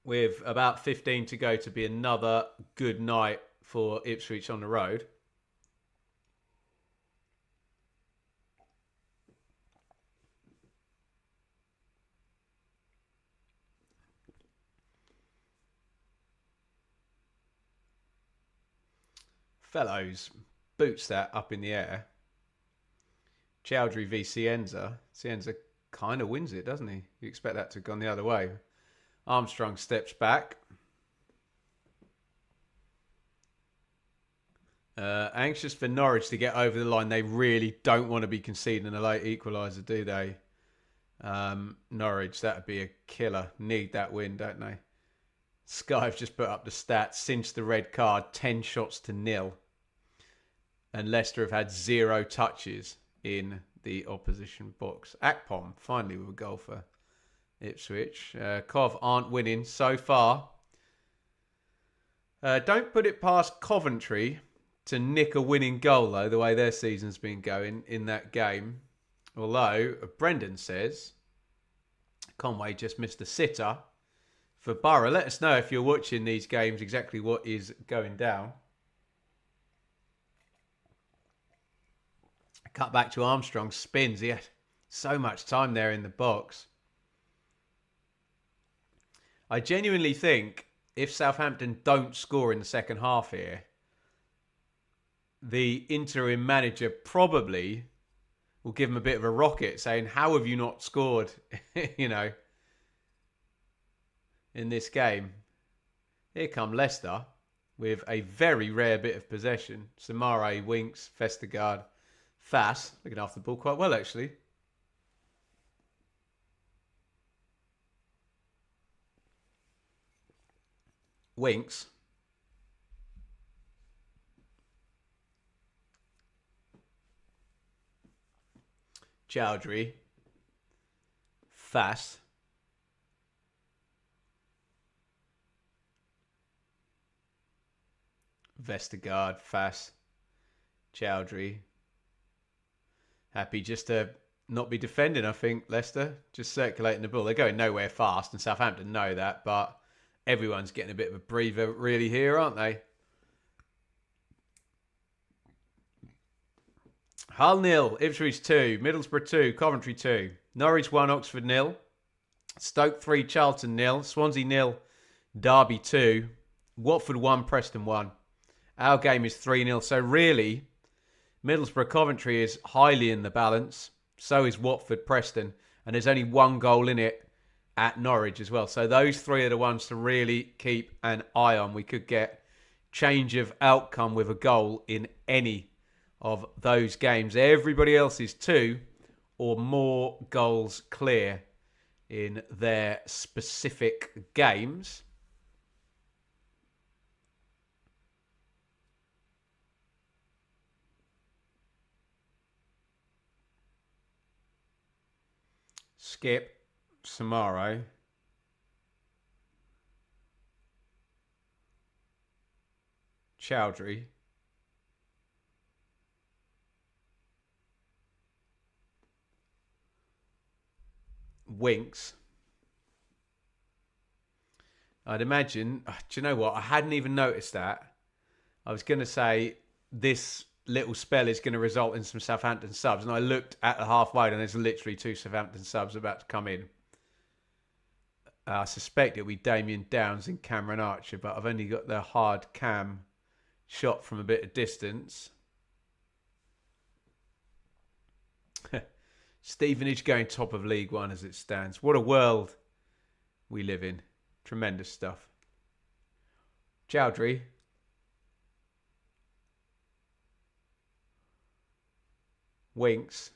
with about 15 to go, to be another good night for Ipswich on the road. Fellows boots that up in the air. Chowdhury v Cienza. Cienza kind of wins it, doesn't he? You expect that to have gone the other way. Armstrong steps back. Anxious for Norwich to get over the line. They really don't want to be conceding a late equaliser, do they? Norwich, that would be a killer. Need that win, don't they? Sky have just put up the stats since the red card, 10-0. And Leicester have had 0 touches in the opposition box. Akpom finally with a goal for Ipswich. Cov aren't winning so far. Don't put it past Coventry to nick a winning goal, though, the way their season's been going in that game. Although, Brendan says Conway just missed a sitter for Borough. Let us know if you're watching these games exactly what is going down. Cut back to Armstrong, spins. He had so much time there in the box. I genuinely think if Southampton don't score in the second half here, the interim manager probably will give him a bit of a rocket, saying, how have you not scored, in this game? Here come Leicester with a very rare bit of possession. Samare, Winks, Vestergaard, Fass, looking after the ball quite well, actually. Winks. Chowdhury. Fass. Vestergaard, Fass, Chowdhury. Happy just to not be defending, I think, Leicester. Just circulating the ball. They're going nowhere fast, and Southampton know that, but everyone's getting a bit of a breather really here, aren't they? Hull 0, Ipswich 2, Middlesbrough 2, Coventry 2, Norwich 1, Oxford 0, Stoke 3, Charlton 0, Swansea 0, Derby 2, Watford 1, Preston 1. Our game is 3-0, so really, Middlesbrough Coventry is highly in the balance. So is Watford Preston, and there's only 1 goal in it at Norwich as well. So those 3 are the ones to really keep an eye on. We could get change of outcome with a goal in any of those games. Everybody else is 2 or more goals clear in their specific games. Skip, Samaro. Chowdhury. Winks. I'd imagine. Do you know what? I hadn't even noticed that. I was going to say this little spell is going to result in some Southampton subs, and I looked at the halfway, and there's literally 2 Southampton subs about to come in. I suspect it'll be Damien Downs and Cameron Archer, but I've only got the hard cam shot from a bit of distance. Stevenage going top of League One as it stands. What a world we live in. Tremendous stuff. Chowdhury. Winks.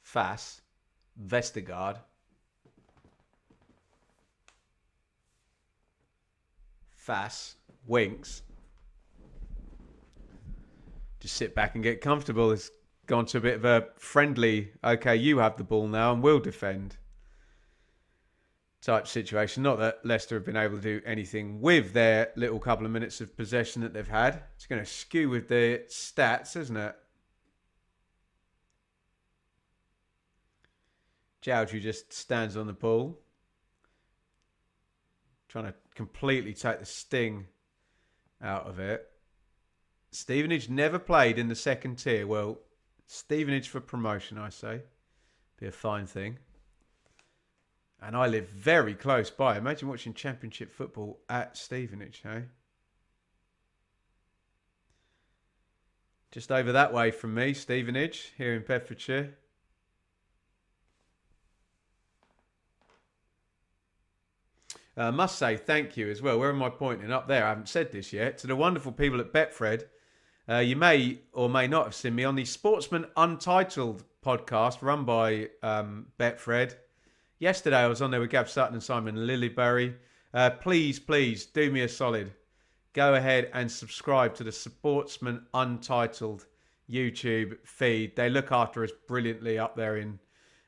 Fass. Vestergaard. Fass. Winks. Just sit back and get comfortable. It's gone to a bit of a friendly, okay, you have the ball now and we'll defend type situation. Not that Leicester have been able to do anything with their little couple of minutes of possession that they've had. It's going to skew with the stats, isn't it? Chowdhury just stands on the ball, trying to completely take the sting out of it. Stevenage never played in the second tier. Well, Stevenage for promotion, I say. Be a fine thing. And I live very close by. Imagine watching Championship football at Stevenage, eh? Just over that way from me, Stevenage, here in Bedfordshire. I must say thank you as well. Where am I pointing? Up there. I haven't said this yet. To the wonderful people at Betfred. You may or may not have seen me on the Sportsman Untitled podcast run by Betfred. Yesterday I was on there with Gav Sutton and Simon Lilybury. Please do me a solid. Go ahead and subscribe to the Sportsman Untitled YouTube feed. They look after us brilliantly up there in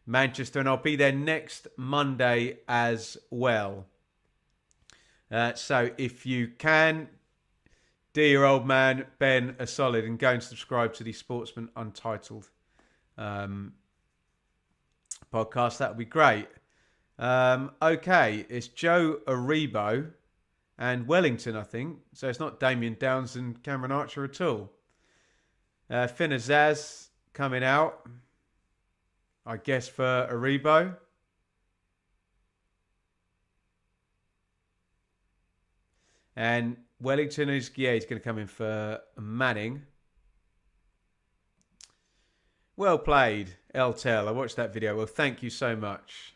Manchester, and I'll be there next Monday as well. So if you can, do your old man Ben a solid and go and subscribe to the Sportsman Untitled podcast. That would be great. Okay, it's Joe Aribo and Wellington, I think. So it's not Damien Downs and Cameron Archer at all. Finn Azaz coming out, I guess, for Aribo. And Wellington is, he's going to come in for Manning. Well played, LTEL. I watched that video. Well, thank you so much.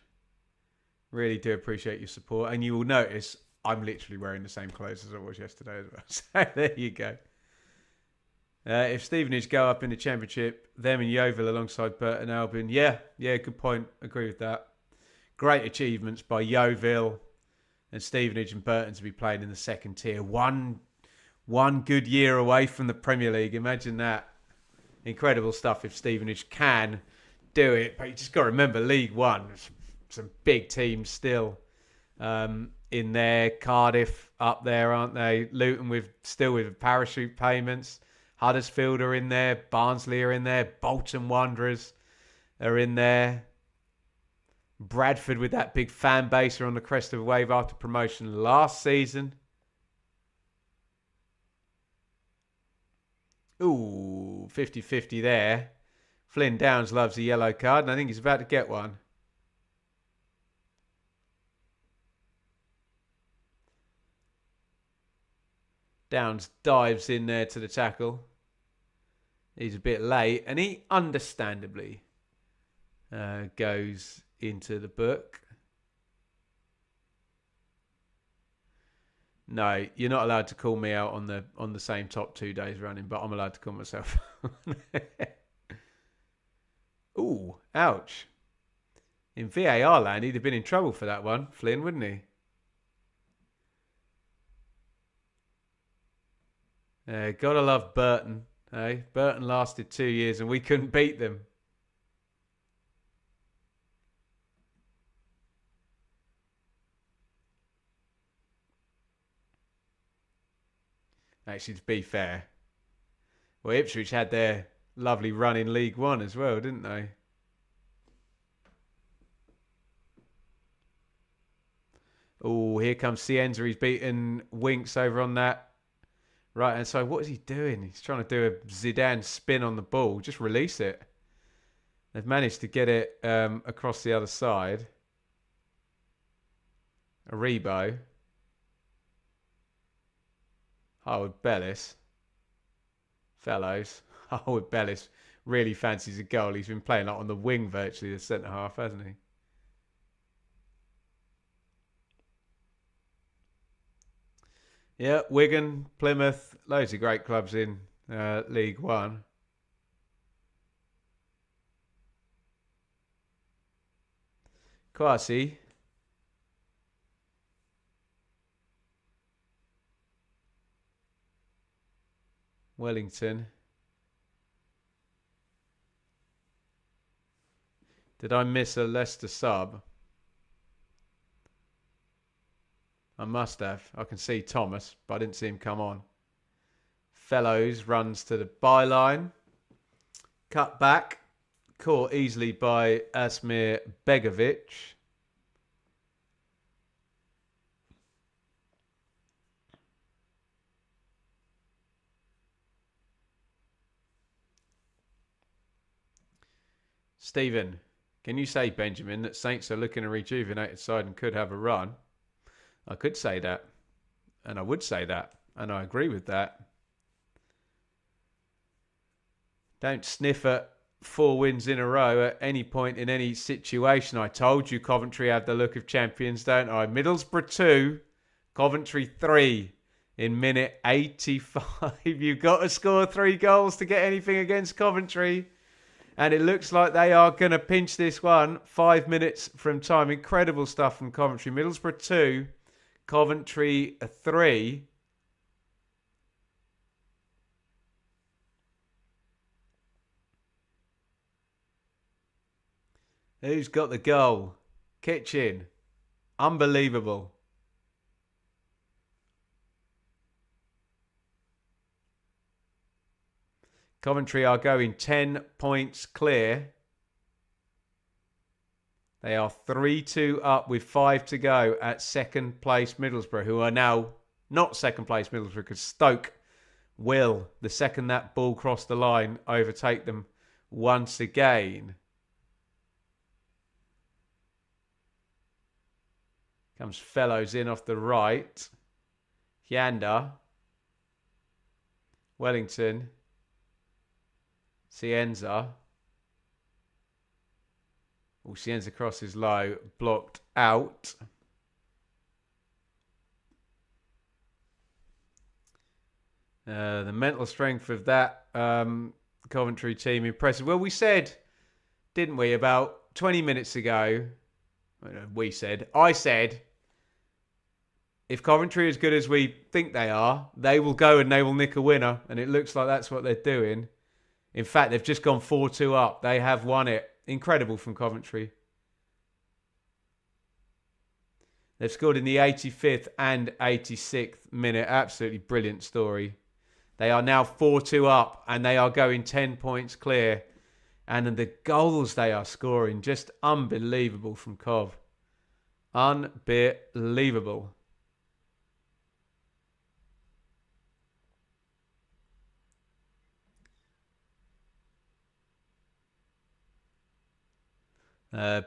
Really do appreciate your support. And you will notice I'm literally wearing the same clothes as I was yesterday as well. So there you go. If Stevenage go up in the Championship, them and Yeovil alongside Burton Albion. Yeah, good point. Agree with that. Great achievements by Yeovil and Stevenage and Burton to be playing in the second tier. One good year away from the Premier League. Imagine that. Incredible stuff if Stevenage can do it. But you just got to remember, League One, some big teams still in there. Cardiff up there, aren't they? Luton still with parachute payments. Huddersfield are in there. Barnsley are in there. Bolton Wanderers are in there. Bradford with that big fan base are on the crest of a wave after promotion last season. Ooh, 50-50 there. Flynn Downs loves a yellow card, and I think he's about to get one. Downs dives in there to the tackle. He's a bit late, and he understandably goes into the book. No, you're not allowed to call me out on the same top 2 days running, but I'm allowed to call myself. Ooh, ouch. In VAR land, he'd have been in trouble for that one, Flynn, wouldn't he? Gotta love Burton. Hey, Burton lasted 2 years and we couldn't beat them. Actually, to be fair, Well, Ipswich had their lovely run in League One as well, didn't they? Oh, here comes Cienza. He's beaten Winks over on that right hand side. What is he doing? He's trying to do a Zidane spin on the ball. Just release it. They've managed to get it across the other side. Aribo. Howard Bellis. Fellows. Howard Bellis really fancies a goal. He's been playing like on the wing virtually, the centre half, hasn't he? Yeah, Wigan, Plymouth, loads of great clubs in League One. Kwasi. Wellington. Did I miss a Leicester sub? I must have. I can see Thomas, but I didn't see him come on. Fellows runs to the byline. Cut back. Caught easily by Asmir Begovic. Stephen, can you say, Benjamin, that Saints are looking a rejuvenated side and could have a run? I could say that. And I would say that. And I agree with that. Don't sniff at 4 wins in a row at any point in any situation. I told you Coventry have the look of champions, don't I? Middlesbrough 2, Coventry 3 in minute 85. You've got to score 3 goals to get anything against Coventry. And it looks like they are going to pinch this one 5 minutes from time. Incredible stuff from Coventry. Middlesbrough 2, Coventry 3. Who's got the goal? Kitchen. Unbelievable. Coventry are going 10 points clear. They are 3-2 up with 5 to go at second place Middlesbrough, who are now not second place Middlesbrough because Stoke will, the second that ball crossed the line, overtake them once again. Comes Fellows in off the right. Yanda. Wellington. Cienza. Oh, Cienza crosses low. Blocked out. The mental strength of that Coventry team, impressive. Well, we said, didn't we, about 20 minutes ago, I said, if Coventry are as good as we think they are, they will go and they will nick a winner. And it looks like that's what they're doing. In fact, they've just gone 4-2 up. They have won it. Incredible from Coventry. They've scored in the 85th and 86th minute. Absolutely brilliant story. They are now 4-2 up and they are going 10 points clear. And the goals they are scoring, just unbelievable from Cov. Unbelievable.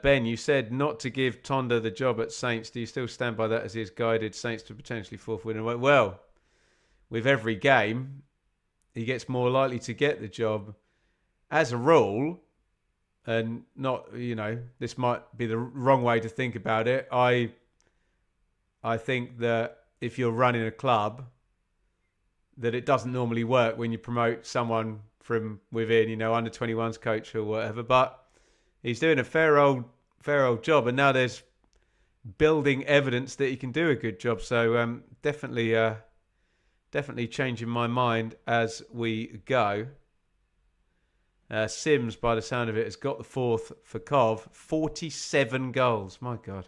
Ben, you said not to give Tonda the job at Saints. Do you still stand by that as he has guided Saints to potentially fourth win? Well, with every game, he gets more likely to get the job. As a rule, and not, this might be the wrong way to think about it. I think that if you're running a club, that it doesn't normally work when you promote someone from within, under 21s coach or whatever. But he's doing a fair old job, and now there's building evidence that he can do a good job. So definitely changing my mind as we go. Sims, by the sound of it, has got the fourth for Cov. 47 goals. My God.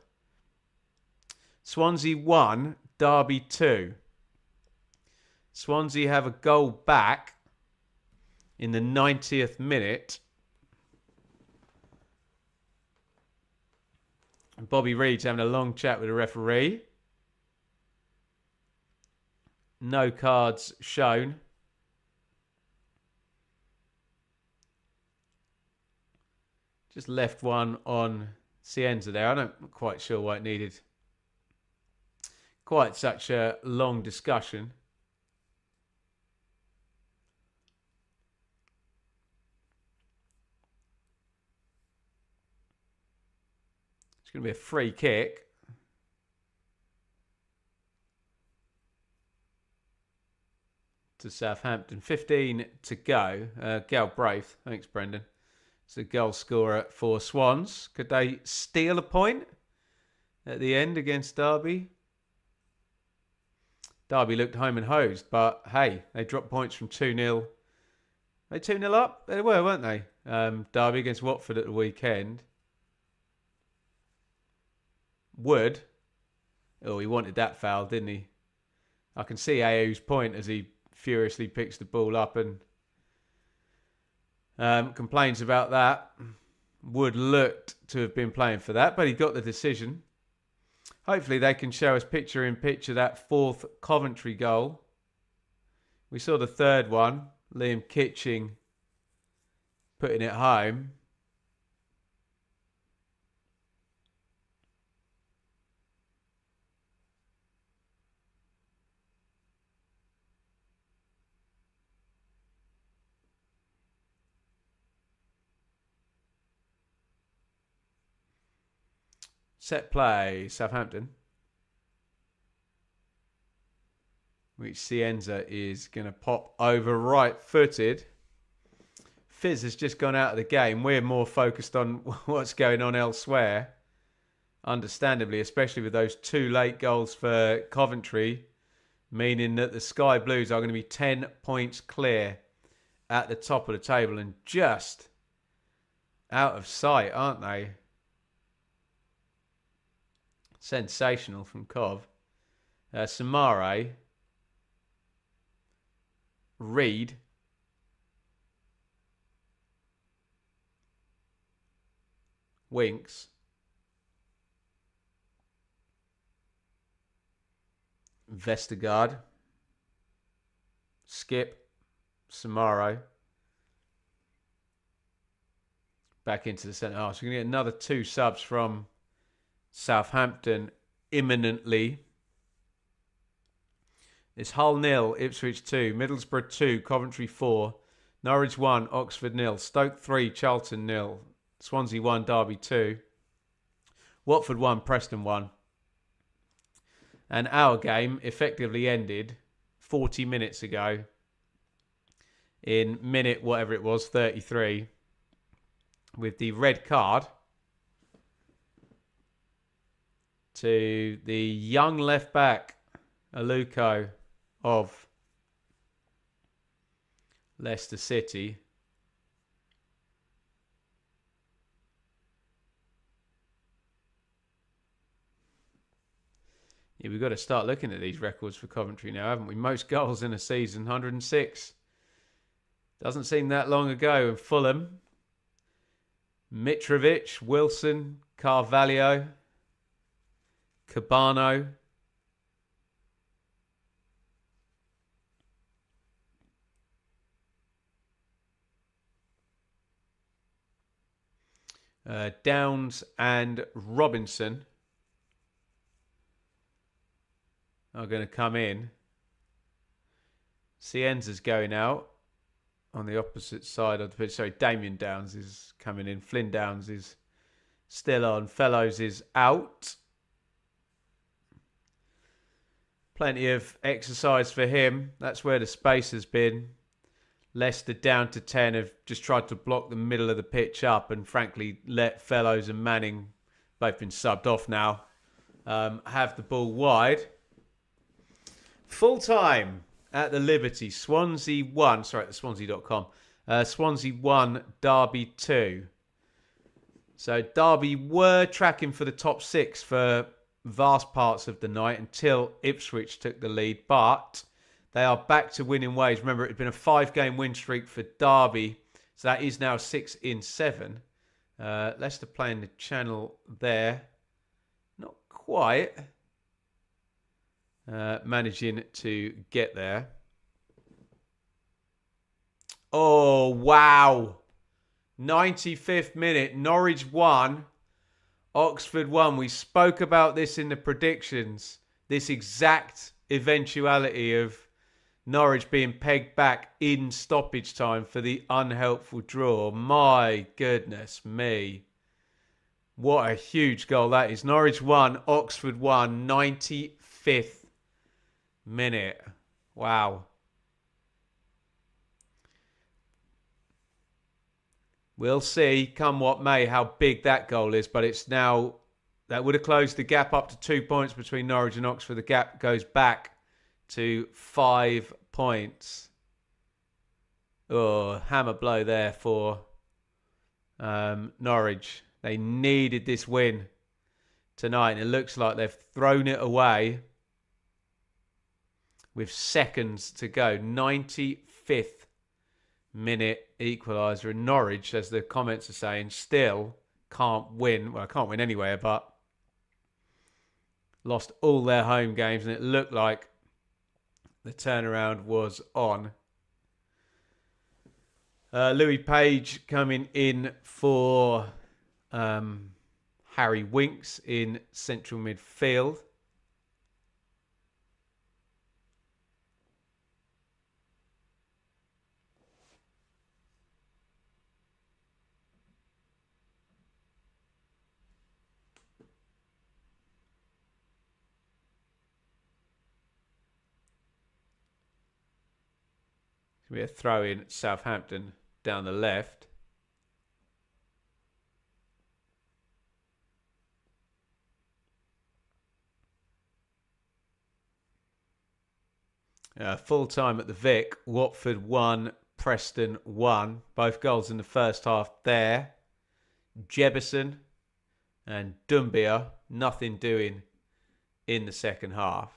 Swansea 1, Derby 2. Swansea have a goal back. in the 90th minute. And Bobby Reid's having a long chat with the referee. No cards shown. Just left one on Cienza there. I'm not quite sure why it needed quite such a long discussion. It's going to be a free kick. To Southampton. 15 to go. Galbraith. Thanks, Brendan. It's a goal scorer for Swans. Could they steal a point at the end against Derby? Derby looked home and hosed, but hey, they dropped points from 2-0. They 2-0 up? They were, weren't they? Derby against Watford at the weekend. Wood. Oh, he wanted that foul, didn't he? I can see Ayew's point as he furiously picks the ball up and complains about that. Wood looked to have been playing for that, but he got the decision. Hopefully they can show us picture in picture that fourth Coventry goal. We saw the third one, Liam Kitching putting it home. Set play, Southampton. Which Cienza is going to pop over right-footed. Fizz has just gone out of the game. We're more focused on what's going on elsewhere. Understandably, especially with those two late goals for Coventry. Meaning that the Sky Blues are going to be 10 points clear at the top of the table. And just out of sight, aren't they? Sensational from Cov. Samare. Reid. Winks. Vestergaard. Skip. Samaro. Back into the centre. Oh, so we're going to get another 2 subs from Southampton imminently. It's Hull 0, Ipswich 2, Middlesbrough 2, Coventry 4, Norwich 1, Oxford 0, Stoke 3, Charlton 0, Swansea 1, Derby 2, Watford 1, Preston 1. And our game effectively ended 40 minutes ago in minute whatever it was, 33, with the red card to the young left back, Aluko of Leicester City. Yeah, we've got to start looking at these records for Coventry now, haven't we? Most goals in a season, 106. Doesn't seem that long ago. And Fulham, Mitrovic, Wilson, Carvalho, Cabano. Downs and Robinson are going to come in. Cienza's going out on the opposite side of the pitch. Sorry, Damien Downs is coming in. Flynn Downs is still on. Fellows is out. Plenty of exercise for him. That's where the space has been. Leicester down to 10 have just tried to block the middle of the pitch up and frankly let Fellows and Manning, both been subbed off now, have the ball wide. Full time at the Liberty. Swansea 1. Sorry, at the Swansea.com. Swansea 1, Derby 2. So Derby were tracking for the top 6 for vast parts of the night until Ipswich took the lead. But They are back to winning ways. Remember, it had been a 5-game win streak for Derby. So that is now 6 in 7. Leicester playing the channel there. Not quite. Managing to get there. Oh, wow. 95th minute. Norwich 1. Oxford 1. We spoke about this in the predictions. This exact eventuality of Norwich being pegged back in stoppage time for the unhelpful draw. My goodness me. What a huge goal that is. Norwich 1, Oxford 1, 95th minute. Wow. We'll see, come what may, how big that goal is. But it's now, that would have closed the gap up to 2 points between Norwich and Oxford. The gap goes back to 5 points. Oh, hammer blow there for Norwich. They needed this win tonight, and it looks like they've thrown it away with seconds to go. 95th minute equaliser, and Norwich, as the comments are saying, still can't win. Well, can't win anywhere, but lost all their home games, and it looked like the turnaround was on. Louis Page coming in for Harry Winks in central midfield. We are throwing Southampton down the left. Full time at the Vic. Watford 1, Preston 1. Both goals in the first half there. Jebison and Doumbia, nothing doing in the second half.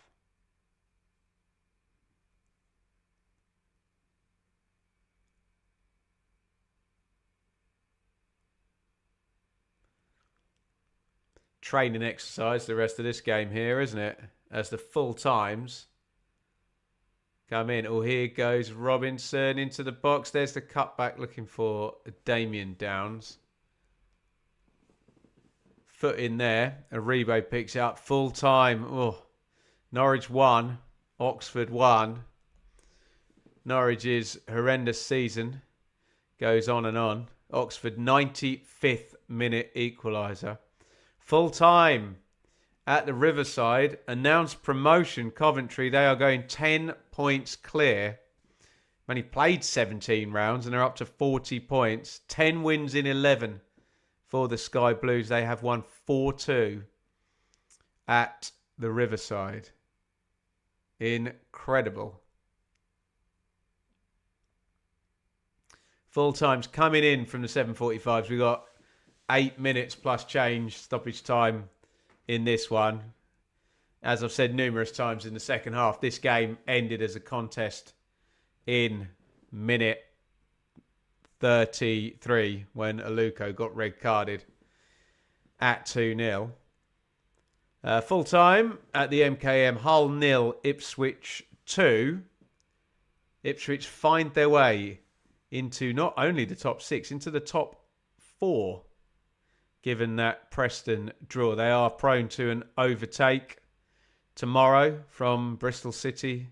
Training exercise the rest of this game here, isn't it? As the full times come in. Oh, here goes Robinson into the box. There's the cutback looking for Damien Downs. Foot in there. Aribo picks it up. Full time. Oh, Norwich 1. Oxford 1. Norwich's horrendous season goes on and on. Oxford 95th minute equaliser. Full time at the Riverside. Announced promotion, Coventry. They are going 10 points clear. Only played 17 rounds and they're up to 40 points. 10 wins in 11 for the Sky Blues. They have won 4-2 at the Riverside. Incredible. Full times coming in from the 7:45s. We got 8 minutes plus change stoppage time in this one. As I've said numerous times in the second half, this game ended as a contest in minute 33 when Aluko got red carded at 2-0. Full time at the MKM. Hull 0, Ipswich 2. Ipswich find their way into not only the top 6, into the top 4. Given that Preston draw, they are prone to an overtake tomorrow from Bristol City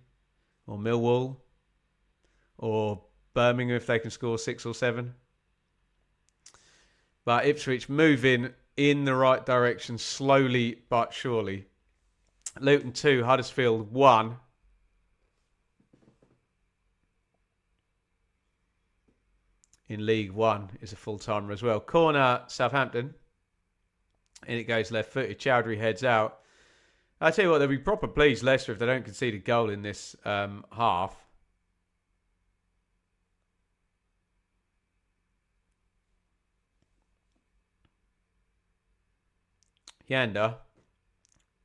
or Millwall or Birmingham if they can score 6 or 7. But Ipswich moving in the right direction slowly but surely. Luton 2, Huddersfield 1. In League One is a full-timer as well. Corner, Southampton. And it goes left-footed. Chowdhury heads out. I tell you what, they'll be proper pleased, Leicester, if they don't concede a goal in this half. Yander.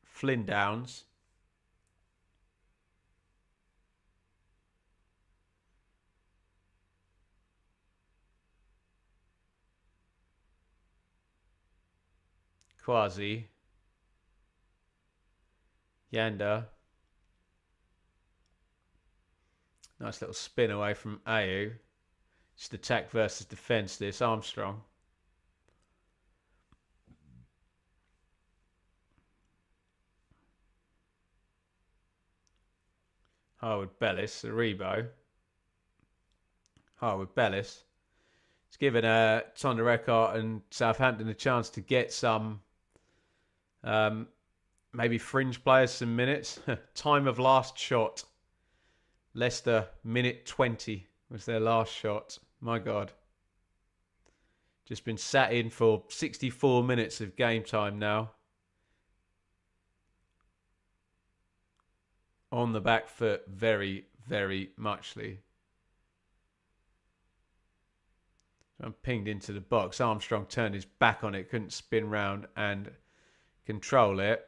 Flynn Downs. Quasi. Yanda. Nice little spin away from Ayew. Just attack versus defence this. Armstrong. Harwood Bellis. Aribo. Harwood Bellis. It's given Tonda Eckhart and Southampton a chance to get some maybe fringe players some minutes. Time of last shot. Leicester, minute 20 was their last shot. My God. Just been sat in for 64 minutes of game time now. On the back foot, very, very muchly. I'm pinged into the box. Armstrong turned his back on it, couldn't spin round and control it.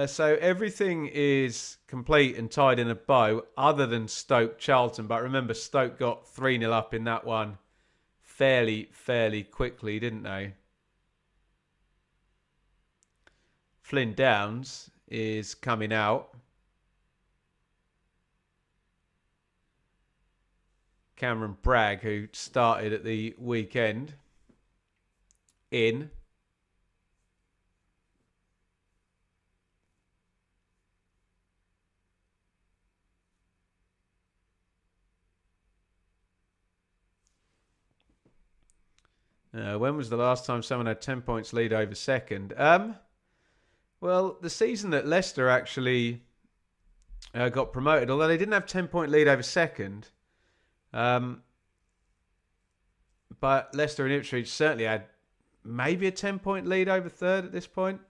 So everything is complete and tied in a bow other than Stoke Charlton. But remember, Stoke got 3-0 up in that one fairly quickly, didn't they? Flynn Downs is coming out. Cameron Bragg, who started at the weekend, in. When was the last time someone had 10 points lead over second? Well, the season that Leicester actually got promoted, although they didn't have 10-point lead over second, but Leicester and Ipswich certainly had maybe a 10-point lead over third at this point.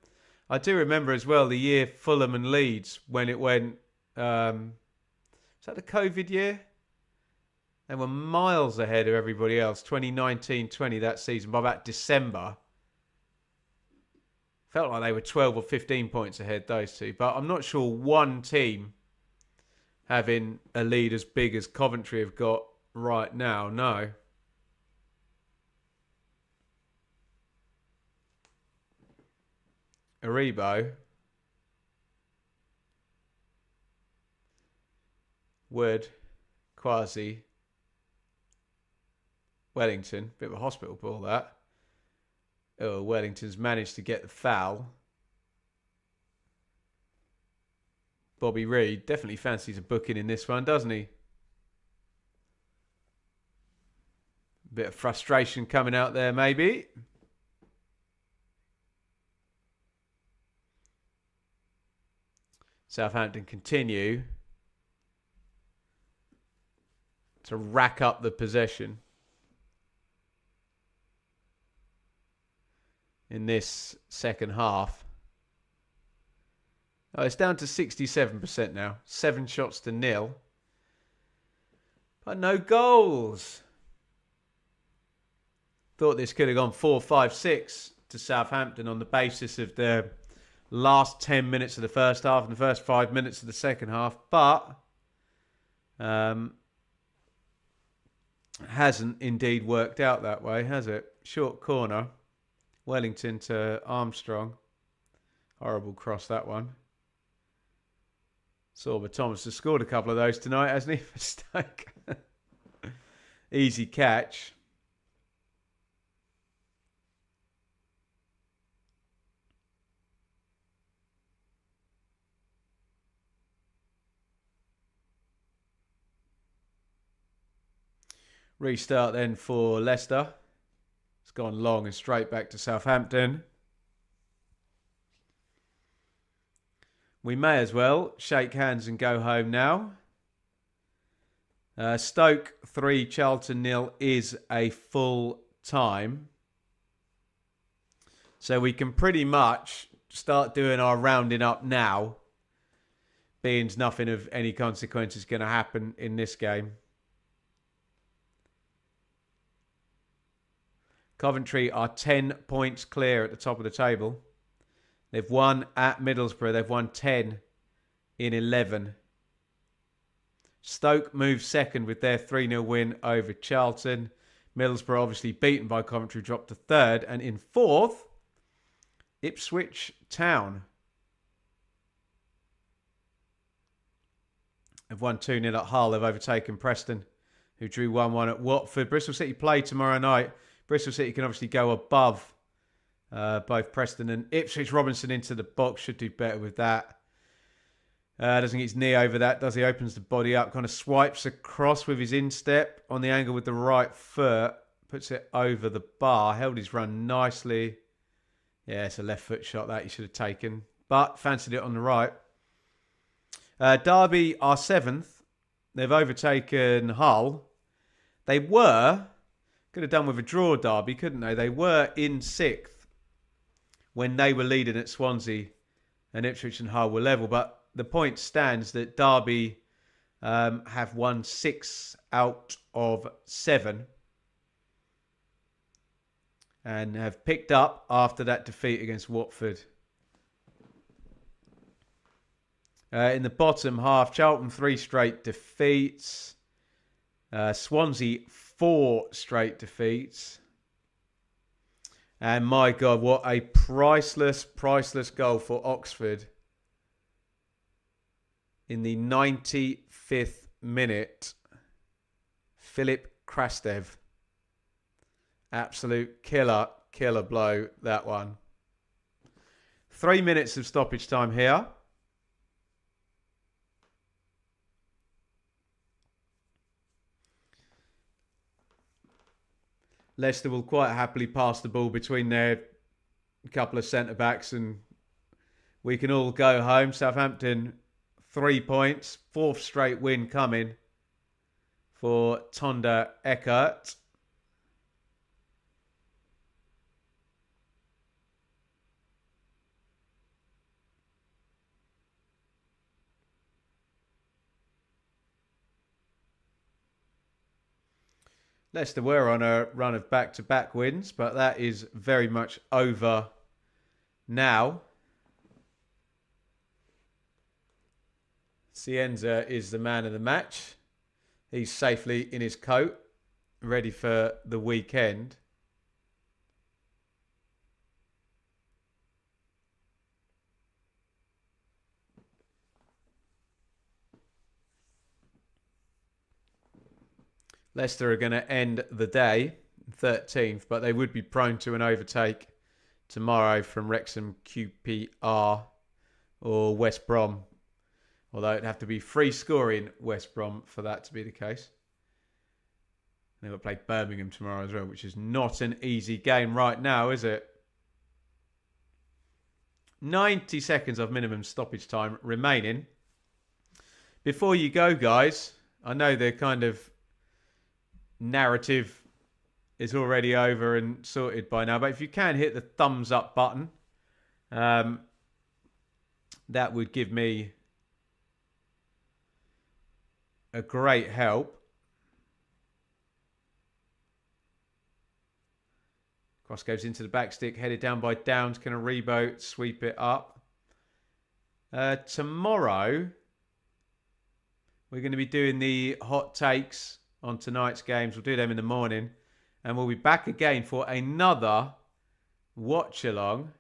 I do remember as well the year Fulham and Leeds when it went... was that the COVID year? They were miles ahead of everybody else. 2019-20 that season by about December. Felt like they were 12 or 15 points ahead, those two. But I'm not sure one team having a lead as big as Coventry have got right now. No. Aribo. Wood. Quasi. Wellington. Bit of a hospital ball, that. Oh, Wellington's managed to get the foul. Bobby Reid definitely fancies a booking in this one, doesn't he? Bit of frustration coming out there, maybe. Southampton continue to rack up the possession in this second half. Oh, it's down to 67% now. 7 shots to 0. But no goals. Thought this could have gone 4-5-6 to Southampton on the basis of the last 10 minutes of the first half and the first 5 minutes of the second half. But hasn't indeed worked out that way, has it? Short corner. Wellington to Armstrong. Horrible cross, that one. Sorba Thomas has scored a couple of those tonight, hasn't he? Mistake. Easy catch. Restart then for Leicester. It's gone long and straight back to Southampton. We may as well shake hands and go home now. Stoke 3, Charlton 0 is a full time. So we can pretty much start doing our rounding up now. Being nothing of any consequence is going to happen in this game. Coventry are 10 points clear at the top of the table. They've won at Middlesbrough. They've won 10 in 11. Stoke moves second with their 3-0 win over Charlton. Middlesbrough obviously beaten by Coventry, dropped to third. And in fourth, Ipswich Town have won 2-0 at Hull. They've overtaken Preston, who drew 1-1 at Watford. Bristol City play tomorrow night. Bristol City can obviously go above both Preston and Ipswich. Robinson into the box, should do better with that. Doesn't get his knee over that, does he? Opens the body up, kind of swipes across with his instep on the angle with the right foot. Puts it over the bar. Held his run nicely. Yeah, it's a left foot shot that he should have taken. But fancied it on the right. Derby are 7th. They've overtaken Hull. They were, could have done with a draw, Derby, couldn't they? They were in 6th when they were leading at Swansea and Ipswich and Hull were level. But the point stands that Derby have won 6 out of 7 and have picked up after that defeat against Watford. In the bottom half, Charlton 3 straight defeats. Swansea 4 straight defeats. And my God, what a priceless goal for Oxford. In the 95th minute, Filip Krastev. Absolute killer blow, that one. 3 minutes of stoppage time here. Leicester will quite happily pass the ball between their couple of centre-backs and we can all go home. Southampton, 3 points. 4th straight win coming for Tonda Eckert. Leicester were on a run of back-to-back wins, but that is very much over now. Cienza is the man of the match. He's safely in his coat, ready for the weekend. Leicester are going to end the day 13th, but they would be prone to an overtake tomorrow from Wrexham, QPR or West Brom. Although it'd have to be free scoring West Brom for that to be the case. They will play Birmingham tomorrow as well, which is not an easy game right now, is it? 90 seconds of minimum stoppage time remaining. Before you go, guys, I know the kind of narrative is already over and sorted by now, but if you can hit the thumbs up button, that would give me a great help. Cross goes into the back stick, headed down by Downs. Can Aribo sweep it up? Tomorrow, we're going to be doing the hot takes on tonight's games. We'll do them in the morning. And we'll be back again for another watch-along.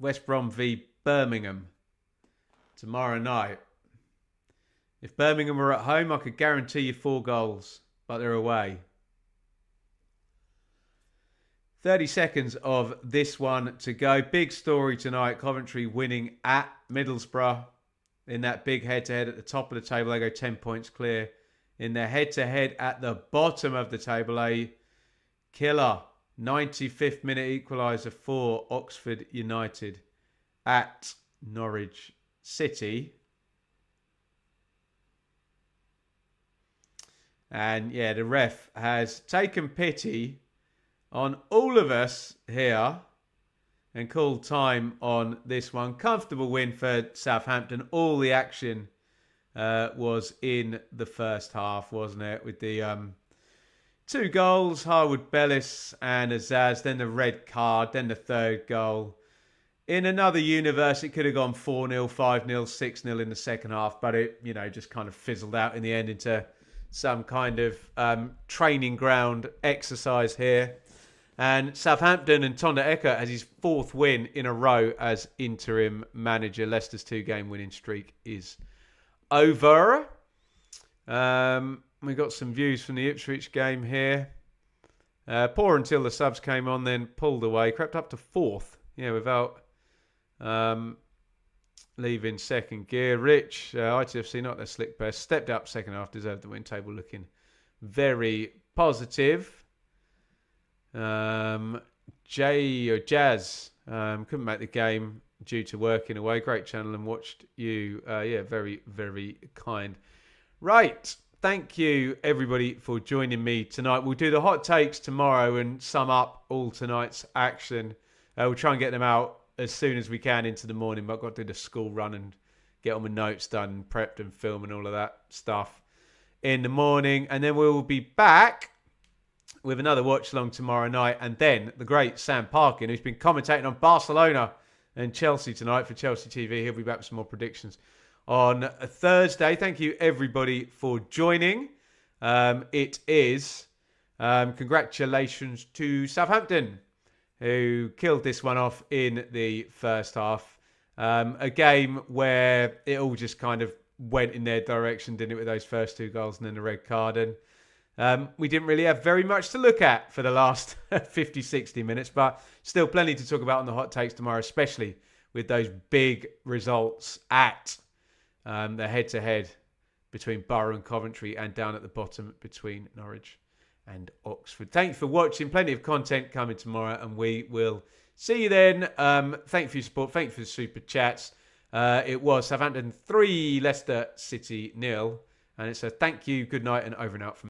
West Brom v Birmingham tomorrow night. If Birmingham were at home, I could guarantee you 4 goals. But they're away. 30 seconds of this one to go. Big story tonight. Coventry winning at Middlesbrough. In that big head-to-head at the top of the table, they go 10 points clear. In their head-to-head at the bottom of the table, a killer 95th minute equaliser for Oxford United at Norwich City. And yeah, the ref has taken pity on all of us here and called time on this one. Comfortable win for Southampton. All the action was in the first half, wasn't it? With the 2 goals, Harwood Bellis and Azaz, then the red card, then the 3rd goal. In another universe, it could have gone 4-0, 5-0, 6-0 in the second half, but it, just kind of fizzled out in the end into some kind of training ground exercise here. And Southampton, and Tonda Eka has his 4th win in a row as interim manager. Leicester's 2-game winning streak is over. We got some views from the Ipswich game here. Poor until the subs came on, then pulled away. Crept up to 4th. Yeah, without leaving second gear. Rich, ITFC, not their slick best. Stepped up second half, deserved the win. Table looking very positive. Jazz couldn't make the game due to working away. Great channel and watched you. Very, very kind. Right. Thank you, everybody, for joining me tonight. We'll do the hot takes tomorrow and sum up all tonight's action. We'll try and get them out as soon as we can into the morning, but I've got to do the school run and get all my notes done, prepped and film and all of that stuff in the morning. And then we'll be back with another watch along tomorrow night. And then the great Sam Parkin, who's been commentating on Barcelona and Chelsea tonight for Chelsea TV. He'll be back with some more predictions on a Thursday. Thank you, everybody, for joining. It is congratulations to Southampton, who killed this one off in the first half. A game where it all just kind of went in their direction, didn't it, with those first 2 goals and then the red card. And we didn't really have very much to look at for the last 50, 60 minutes, but still plenty to talk about on the hot takes tomorrow, especially with those big results at the head-to-head between Borough and Coventry, and down at the bottom between Norwich and Oxford. Thank you for watching. Plenty of content coming tomorrow, and we will see you then. Thank you for your support. Thank you for the super chats. It was Southampton 3, Leicester City 0. And it's a thank you, good night, and over and out from